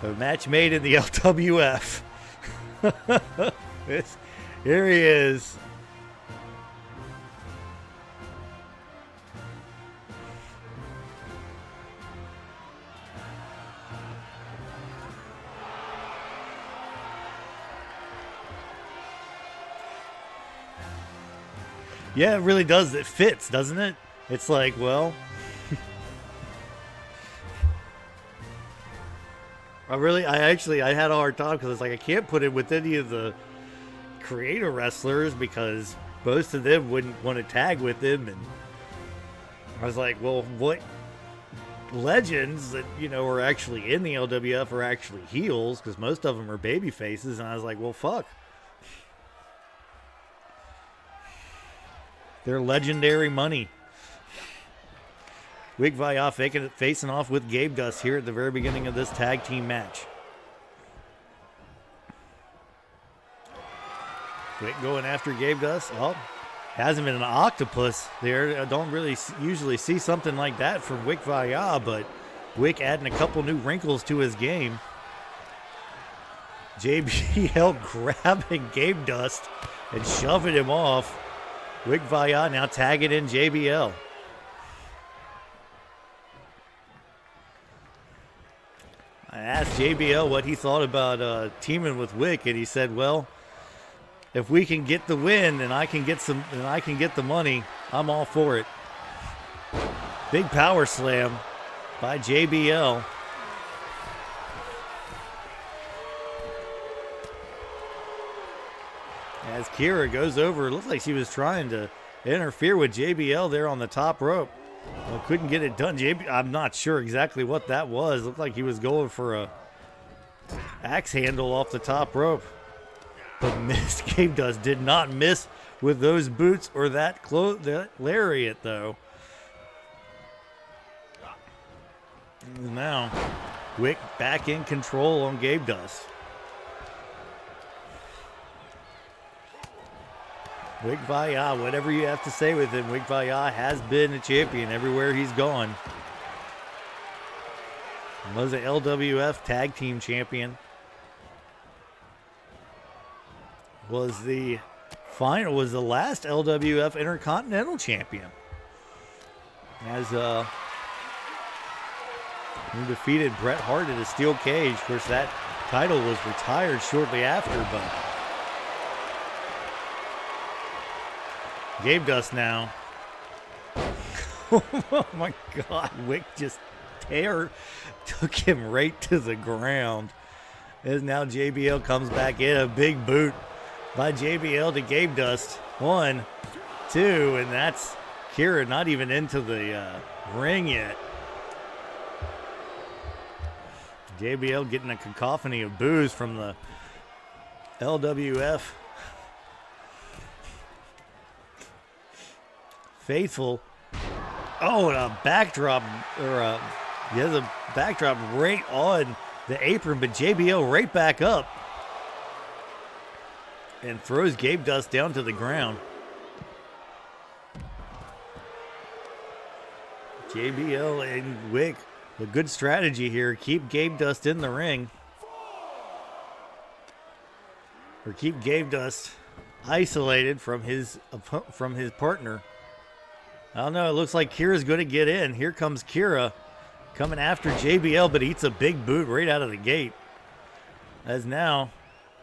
a match made in the LWF. Here he is. Yeah, it really does. It fits, doesn't it? It's like, well, I had a hard time because it's like I can't put it with any of the creator wrestlers because most of them wouldn't want to tag with him, and I was like, well, what legends that are actually in the LWF are actually heels because most of them are baby faces, and I was like, well, fuck. They're legendary money. Wikviya facing off with Gabedust here at the very beginning of this tag team match. Wick going after Gabedust. Oh, hasn't been an octopus there. I don't really usually see something like that from Wikviya, but Wick adding a couple new wrinkles to his game. JBL grabbing Gabedust and shoving him off. Wikviya now tagging in JBL. I asked JBL what he thought about teaming with Wick, and he said, "Well, if we can get the win and I can get the money, I'm all for it." Big power slam by JBL. As Kira goes over, it looks like she was trying to interfere with JBL there on the top rope. Well, couldn't get it done. I'm not sure exactly what that was. Looked like he was going for a axe handle off the top rope. But missed. Gabedust did not miss with those boots or that lariat, though. And now, Wick back in control on Gabedust. Wikviya, whatever you have to say with him, Wikviya has been a champion everywhere he's gone. He was an LWF tag team champion. Was the last LWF Intercontinental champion. As he defeated Bret Hart in a steel cage. Of course, that title was retired shortly after, but Gabedust now. Oh my God, Wick just took him right to the ground. As now JBL comes back in, a big boot by JBL to Gabedust. 1, 2, and that's Kira not even into the ring yet. JBL getting a cacophony of boos from the LWF faithful. Oh, and a backdrop, or the backdrop right on the apron, but JBL right back up and throws Gabedust down to the ground. JBL and Wick, a good strategy here. Keep Gabedust in the ring. Or keep Gabedust isolated from his partner. I don't know. It looks like Kira's going to get in. Here comes Kira coming after JBL, but eats a big boot right out of the gate. As now,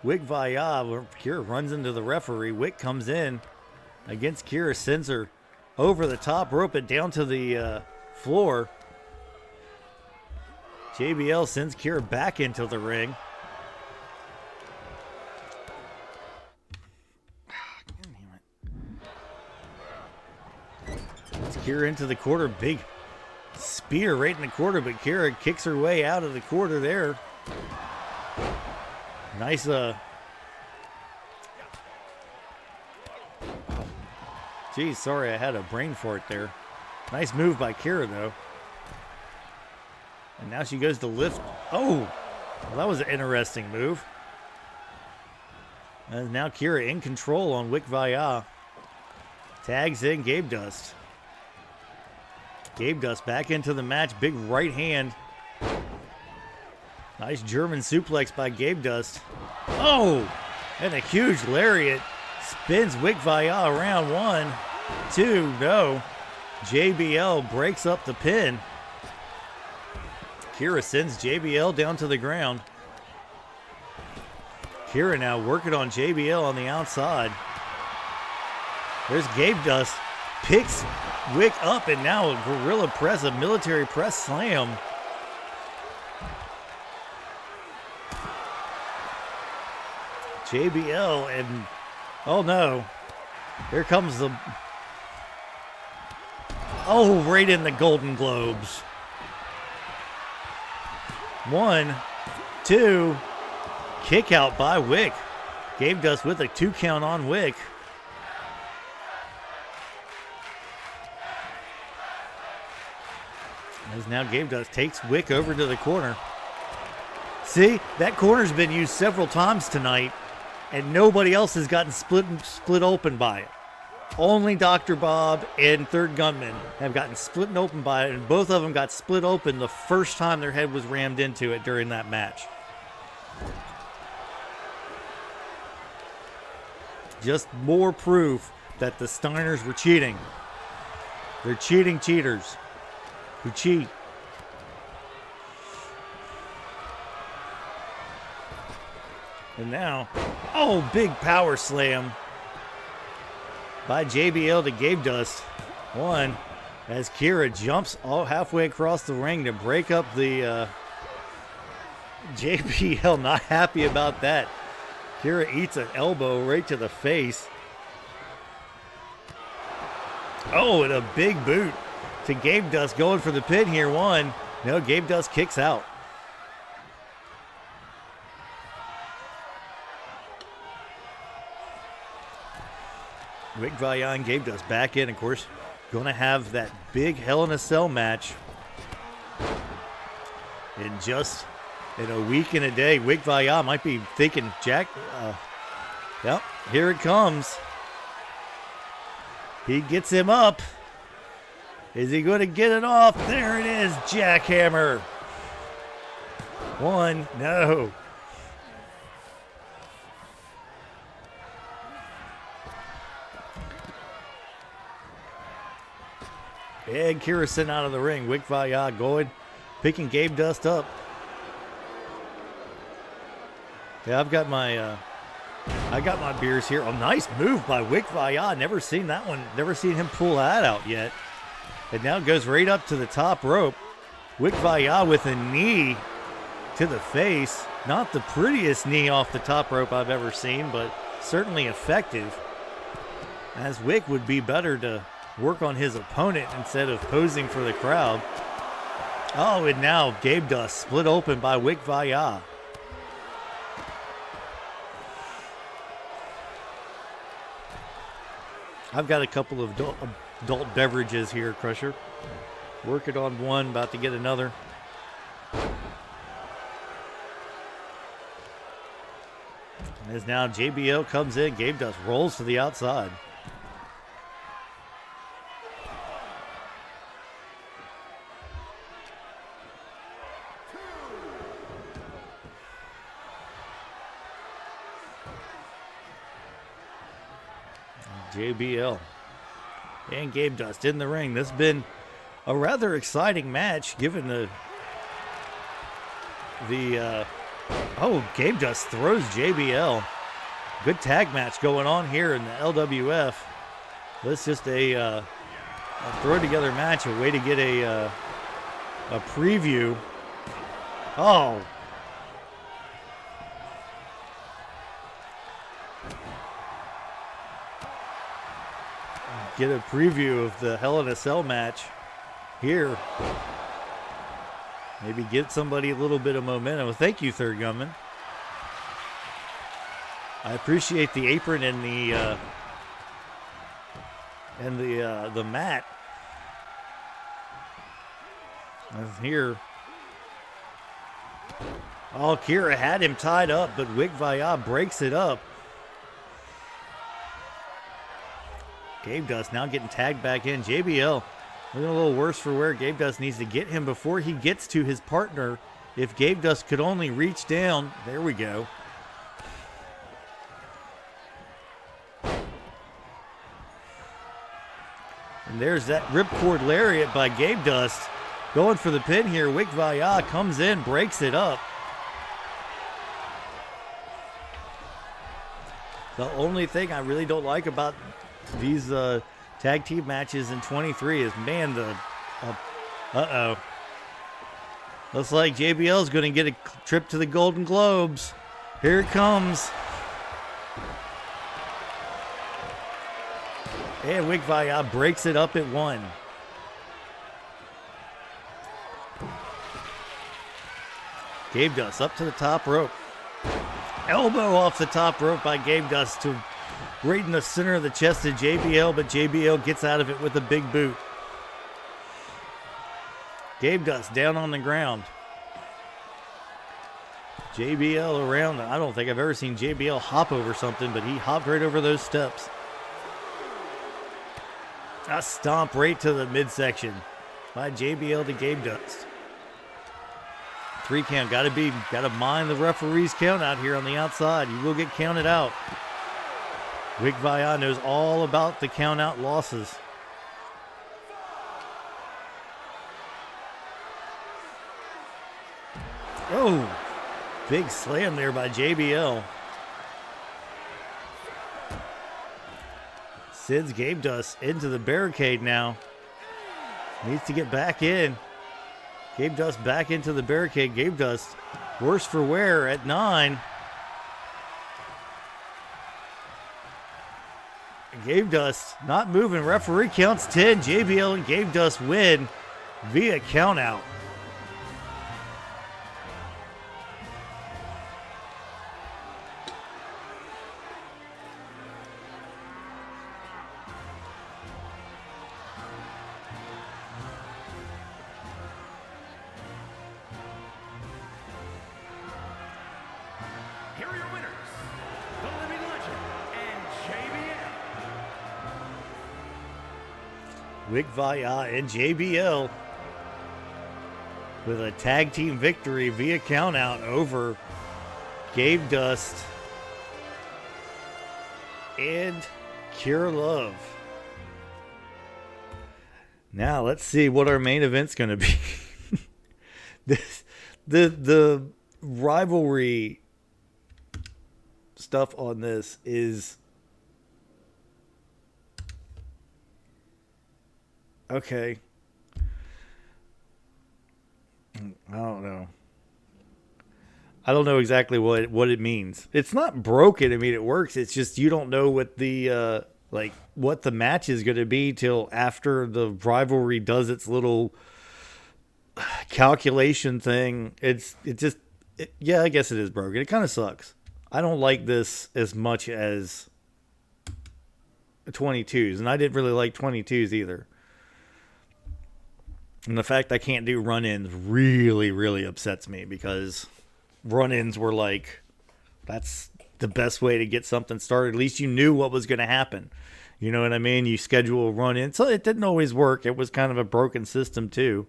Wikviya, where Kira runs into the referee. Wick comes in against Kira, sends her over the top rope and down to the floor. JBL sends Kira back into the ring. It's Kira into the quarter. Big spear right in the quarter, but Kira kicks her way out of the quarter there. Nice, geez, sorry, I had a brain fart there. Nice move by Kira, though. And now she goes to lift. Oh, well, that was an interesting move. And now Kira in control on Wikviya. Tags in Gabedust. Gabedust back into the match. Big right hand. Nice German suplex by Gabedust. Oh, and a huge lariat. Spins Wikviya around. 1, 2, no. JBL breaks up the pin. Kira sends JBL down to the ground. Kira now working on JBL on the outside. There's Gabedust. Picks Wick up, and now a gorilla press, a military press slam. JBL and, oh no, here comes the, oh, right in the Golden Globes. 1, 2, kick out by Wick. Gabedust with a 2 count on Wick. As now Gabedust takes Wick over to the corner. See, that corner's been used several times tonight, and nobody else has gotten split open by it. Only Dr. Bob and Third Gunman have gotten split open by it, and both of them got split open the first time their head was rammed into it during that match. Just more proof that the Steiners were cheating. They're cheating cheaters who cheat. And now, oh, big power slam by JBL to Gabedust. 1, as Kira jumps all halfway across the ring to break up the JBL. Not happy about that. Kira eats an elbow right to the face. Oh, and a big boot to Gabedust, going for the pin here. 1, no, Gabedust kicks out. Wikviya and Gabedust back in, of course. Going to have that big Hell in a Cell match in a week and a day. Wikviya might be thinking, Jack, yep, here it comes. He gets him up. Is he going to get it off? There it is, jackhammer. 1, no. And Kira sent out of the ring. Wikviya going, picking Gabedust up. Yeah, I got my beers here. A nice move by Wikviya. Never seen that one. Never seen him pull that out yet. And now it goes right up to the top rope. Wikviya with a knee to the face. Not the prettiest knee off the top rope I've ever seen, but certainly effective. As Wick would be better to work on his opponent instead of posing for the crowd. Oh, and now Gabedust split open by Wikviya. I've got a couple of adult beverages here, Crusher. Working on one, about to get another. As now JBL comes in, Gabedust rolls to the outside. JBL and Gabedust in the ring. This has been a rather exciting match, given the Gabedust throws JBL. Good tag match going on here in the LWF. This is just a throw together match, a way to get a preview. Oh. Get a preview of the Hell in a Cell match here. Maybe get somebody a little bit of momentum. Well, thank you, Third Gunman. I appreciate the apron and the mat. Here. Oh, Kira had him tied up, but Wikviya breaks it up. Gabedust now getting tagged back in. JBL looking a little worse for wear. Gabedust needs to get him before he gets to his partner. If Gabedust could only reach down. There we go. And there's that ripcord lariat by Gabedust. Going for the pin here. Wikviya comes in, breaks it up. The only thing I really don't like about these tag team matches in 23 is, man, uh-oh. Looks like JBL is going to get a trip to the Golden Globes. Here it comes. And Wikviya breaks it up at 1. Gabedust up to the top rope. Elbow off the top rope by Gabedust to right in the center of the chest of JBL, but JBL gets out of it with a big boot. Gabedust down on the ground. JBL around. I don't think I've ever seen JBL hop over something, but he hopped right over those steps. A stomp right to the midsection by JBL to Gabedust. 3 count. Gotta mind the referee's count out here on the outside. You will get counted out. Wikviya knows all about the count out losses. Oh, big slam there by JBL. Sends Gabedust into the barricade now. Needs to get back in. Gabedust back into the barricade. Gabedust worse for wear at 9. Gabedust not moving. Referee counts 10. JBL and Gabedust win via countout. Here are your winners, the Living Legend and JBL. Wikviya and JBL with a tag team victory via countout over Gabedust and Kira Love. Now let's see what our main event's going to be. The rivalry stuff on this is okay. I don't know. I don't know exactly what it means. It's not broken. I mean, it works. It's just you don't know what the what the match is going to be till after the rivalry does its little calculation thing, yeah, I guess it is broken. It kind of sucks. I don't like this as much as 22s, and I didn't really like 22s either. And the fact I can't do run-ins really, really upsets me, because run-ins were like, that's the best way to get something started. At least you knew what was going to happen. You know what I mean? You schedule a run-in. So it didn't always work. It was kind of a broken system too.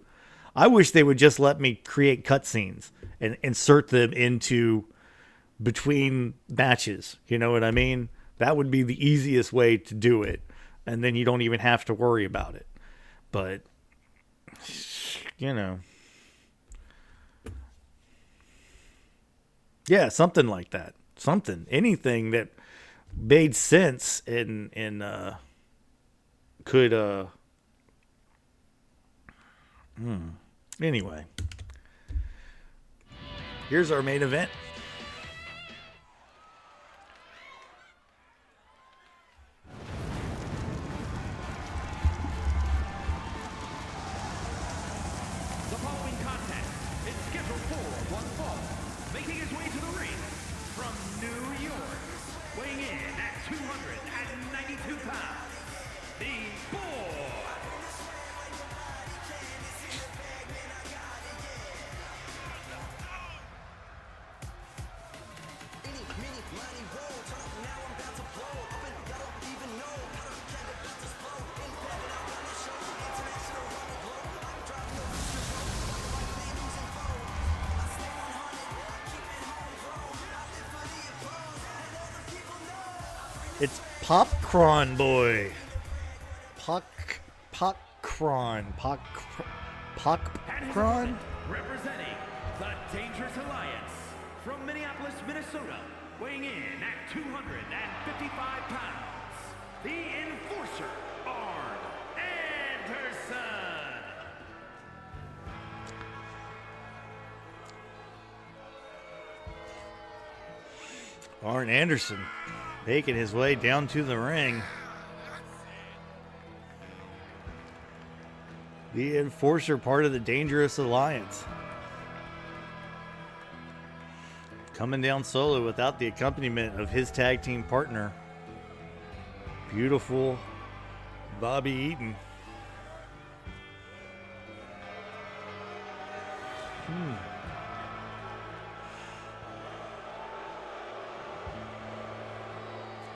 I wish they would just let me create cutscenes and insert them into between matches. You know what I mean? That would be the easiest way to do it. And then you don't even have to worry about it. But, you know. Yeah, something like that. Anything that made sense and could anyway. Here's our main event. The following contest is scheduled for one fall. Making his way to the ring from New York, weighing in at 292 pounds, the Boy. It's Popcorn Boy. Popcorn. Representing the Dangerous Alliance from Minneapolis, Minnesota, weighing in at 255 pounds, the Enforcer, Arn Anderson. Arn Anderson making his way down to the ring. The Enforcer, part of the Dangerous Alliance. Coming down solo without the accompaniment of his tag team partner, beautiful Bobby Eaton.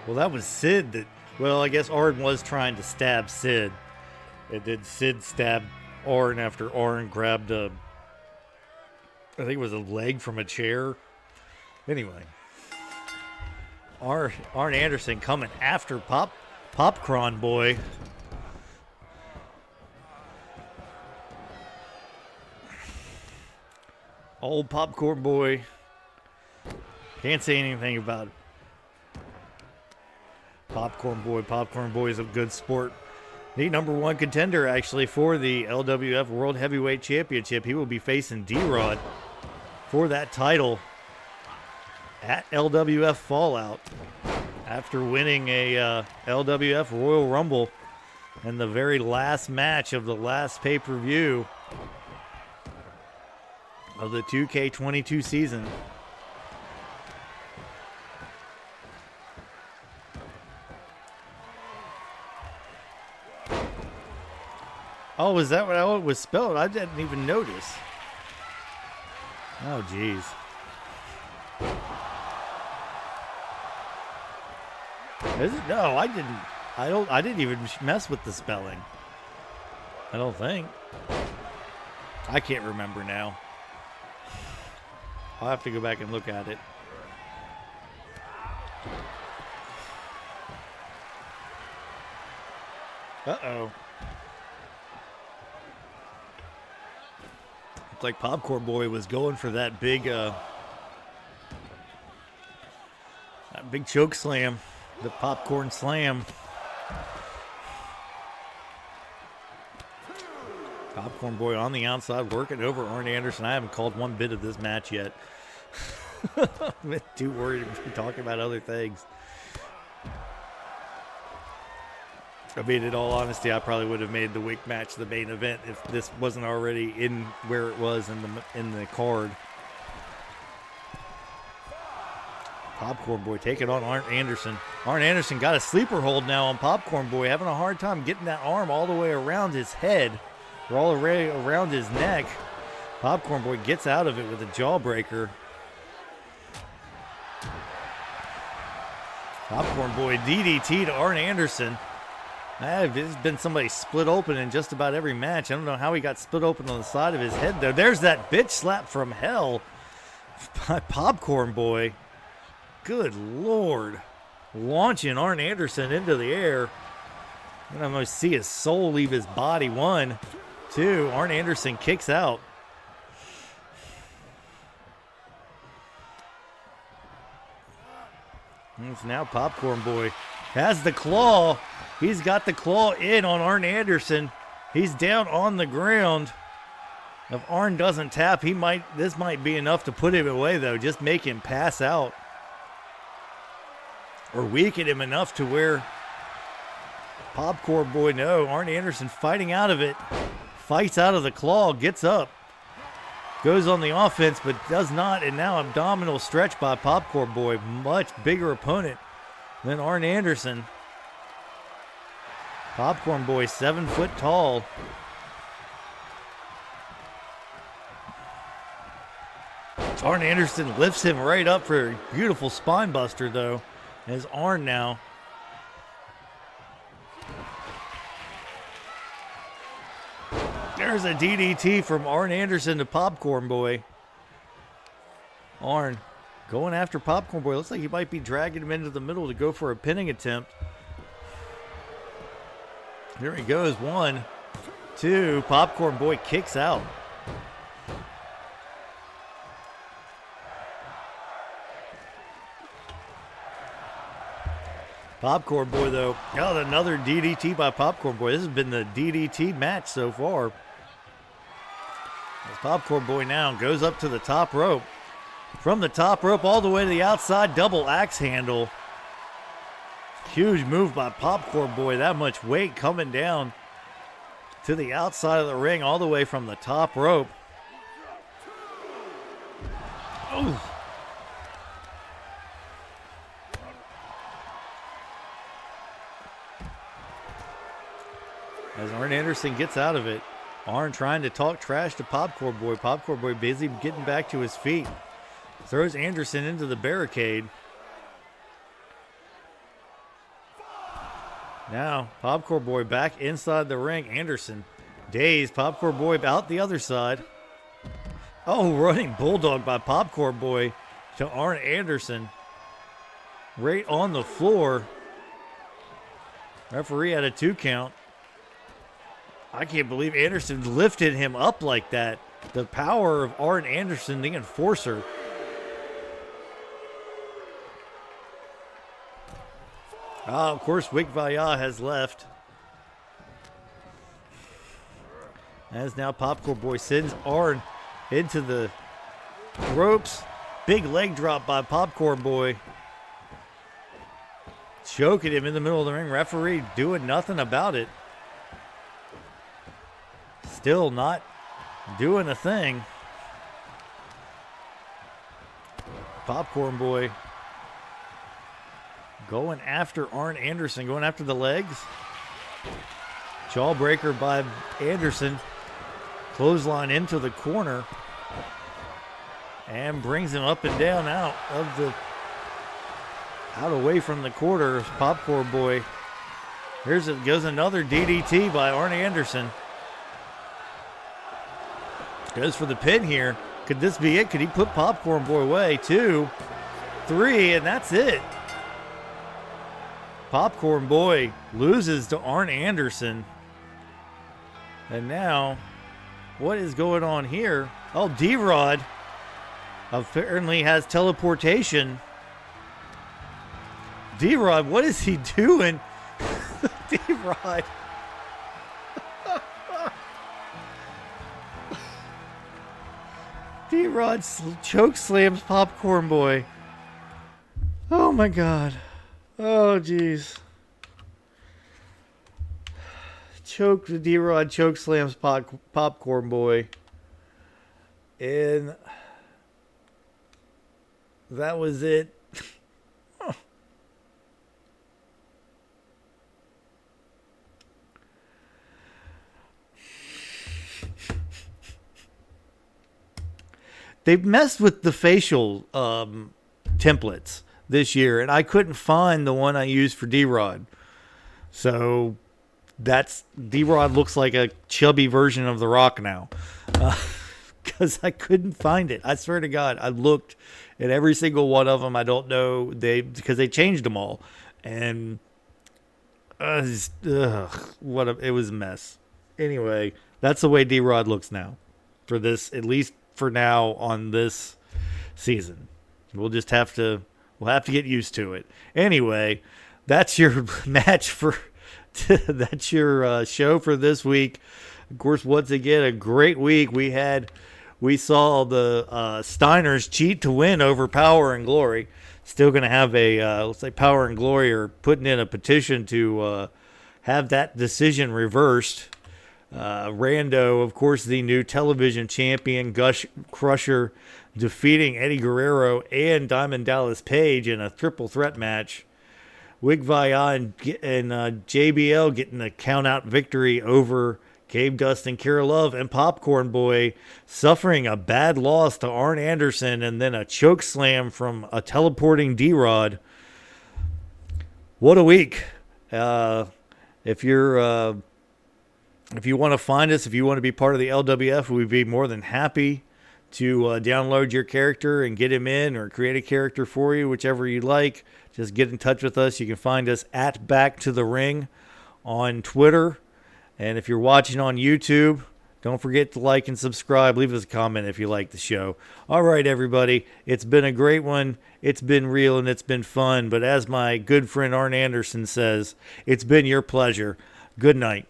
Well, that was Sid that... Well, I guess Arn was trying to stab Sid. And then Sid stabbed Arn after Arn grabbed a... I think it was a leg from a chair. Anyway. Arn Anderson coming after Popcorn Boy. Old Popcorn Boy. Can't say anything about it. Popcorn Boy is a good sport. The number one contender, actually, for the LWF World Heavyweight Championship. He will be facing D-Rod for that title at LWF Fallout after winning a LWF Royal Rumble in the very last match of the last pay-per-view of the 2K22 season. Oh, is that how it was spelled? I didn't even notice. Oh, jeez. Is it? No, I didn't. I didn't even mess with the spelling. I don't think. I can't remember now. I'll have to go back and look at it. Uh-oh. Looked like Popcorn Boy was going for that big choke slam. The popcorn slam. Popcorn Boy on the outside working over Arn Anderson. I haven't called one bit of this match yet. I'm too worried to be talking about other things. I mean, in all honesty, I probably would have made the week match the main event if this wasn't already in where it was in the card. Popcorn Boy taking on Arn Anderson. Arn Anderson got a sleeper hold now on Popcorn Boy, having a hard time getting that arm all the way around his head, or all the way around his neck. Popcorn Boy gets out of it with a jawbreaker. Popcorn Boy DDT to Arn Anderson. There's been somebody split open in just about every match. I don't know how he got split open on the side of his head, though. There's that bitch slap from hell by Popcorn Boy. Good Lord. Launching Arn Anderson into the air. And I'm going to see his soul leave his body. 1, 2. Arn Anderson kicks out. It's now Popcorn Boy has the claw. He's got the claw in on Arn Anderson. He's down on the ground. If Arn doesn't tap, this might be enough to put him away, though. Just make him pass out. Or weaken him enough to where Popcorn Boy, no. Arn Anderson fighting out of it. Fights out of the claw, gets up. Goes on the offense, but does not. And now abdominal stretch by Popcorn Boy. Much bigger opponent than Arn Anderson. Popcorn Boy, 7 foot tall. Arn Anderson lifts him right up for a beautiful spine buster, though. As Arn now. There's a DDT from Arn Anderson to Popcorn Boy. Arn going after Popcorn Boy. Looks like he might be dragging him into the middle to go for a pinning attempt. Here he goes. 1, 2. Popcorn Boy kicks out. Popcorn Boy, though, got another DDT by Popcorn Boy. This has been the DDT match so far. As Popcorn Boy now goes up to the top rope. From the top rope all the way to the outside, double axe handle. Huge move by Popcorn Boy. That much weight coming down to the outside of the ring all the way from the top rope. Oh. As Arn Anderson gets out of it, Arn trying to talk trash to Popcorn Boy. Popcorn Boy busy getting back to his feet. Throws Anderson into the barricade. Now, Popcorn Boy back inside the ring. Anderson dazed. Popcorn Boy out the other side. Oh, running bulldog by Popcorn Boy to Arn Anderson. Right on the floor. Referee had a 2 count. I can't believe Anderson lifted him up like that. The power of Arn Anderson, the enforcer. Of course, Wikviya has left. As now Popcorn Boy sends Arn into the ropes. Big leg drop by Popcorn Boy. Choking him in the middle of the ring. Referee doing nothing about it. Still not doing a thing. Popcorn Boy going after Arn Anderson, going after the legs. Jawbreaker by Anderson. Clothesline into the corner. And brings him up and down out away from the quarter. Popcorn Boy. Goes another DDT by Arn Anderson. Goes for the pin here. Could this be it? Could he put Popcorn Boy away? 2, 3, and that's it. Popcorn Boy loses to Arn Anderson. And now, what is going on here? Oh, D-Rod apparently has teleportation. D-Rod, what is he doing? D-Rod. D-Rod choke slams Popcorn Boy. Oh my God. Oh jeez. D-Rod choke slams Popcorn Boy. And that was it. They've messed with the facial templates this year, and I couldn't find the one I used for D-Rod. So that's D-Rod looks like a chubby version of The Rock now. Because I couldn't find it. I swear to God, I looked at every single one of them. I don't know because they changed them all, and it was a mess. Anyway, that's the way D-Rod looks now for this, at least for now on this season. We'll have to get used to it. Anyway, that's your match for that's your show for this week. Of course, once again, a great week. We saw the Steiners cheat to win over Power and Glory. Still going to have let's say Power and Glory are putting in a petition to have that decision reversed. Rando, of course, the new television champion, Crusher, defeating Eddie Guerrero and Diamond Dallas Page in a triple threat match. Wikviya and JBL getting a count-out victory over Gabedust and Kira Love, and Popcorn Boy suffering a bad loss to Arn Anderson and then a choke slam from a teleporting D-Rod. What a week. If you want to find us, if you want to be part of the LWF, we'd be more than happy to download your character and get him in, or create a character for you, whichever you like. Just get in touch with us. You can find us at Back to the Ring on Twitter. And if you're watching on YouTube, don't forget to like and subscribe. Leave us a comment if you like the show. All right, everybody. It's been a great one. It's been real and it's been fun. But as my good friend Arn Anderson says, it's been your pleasure. Good night.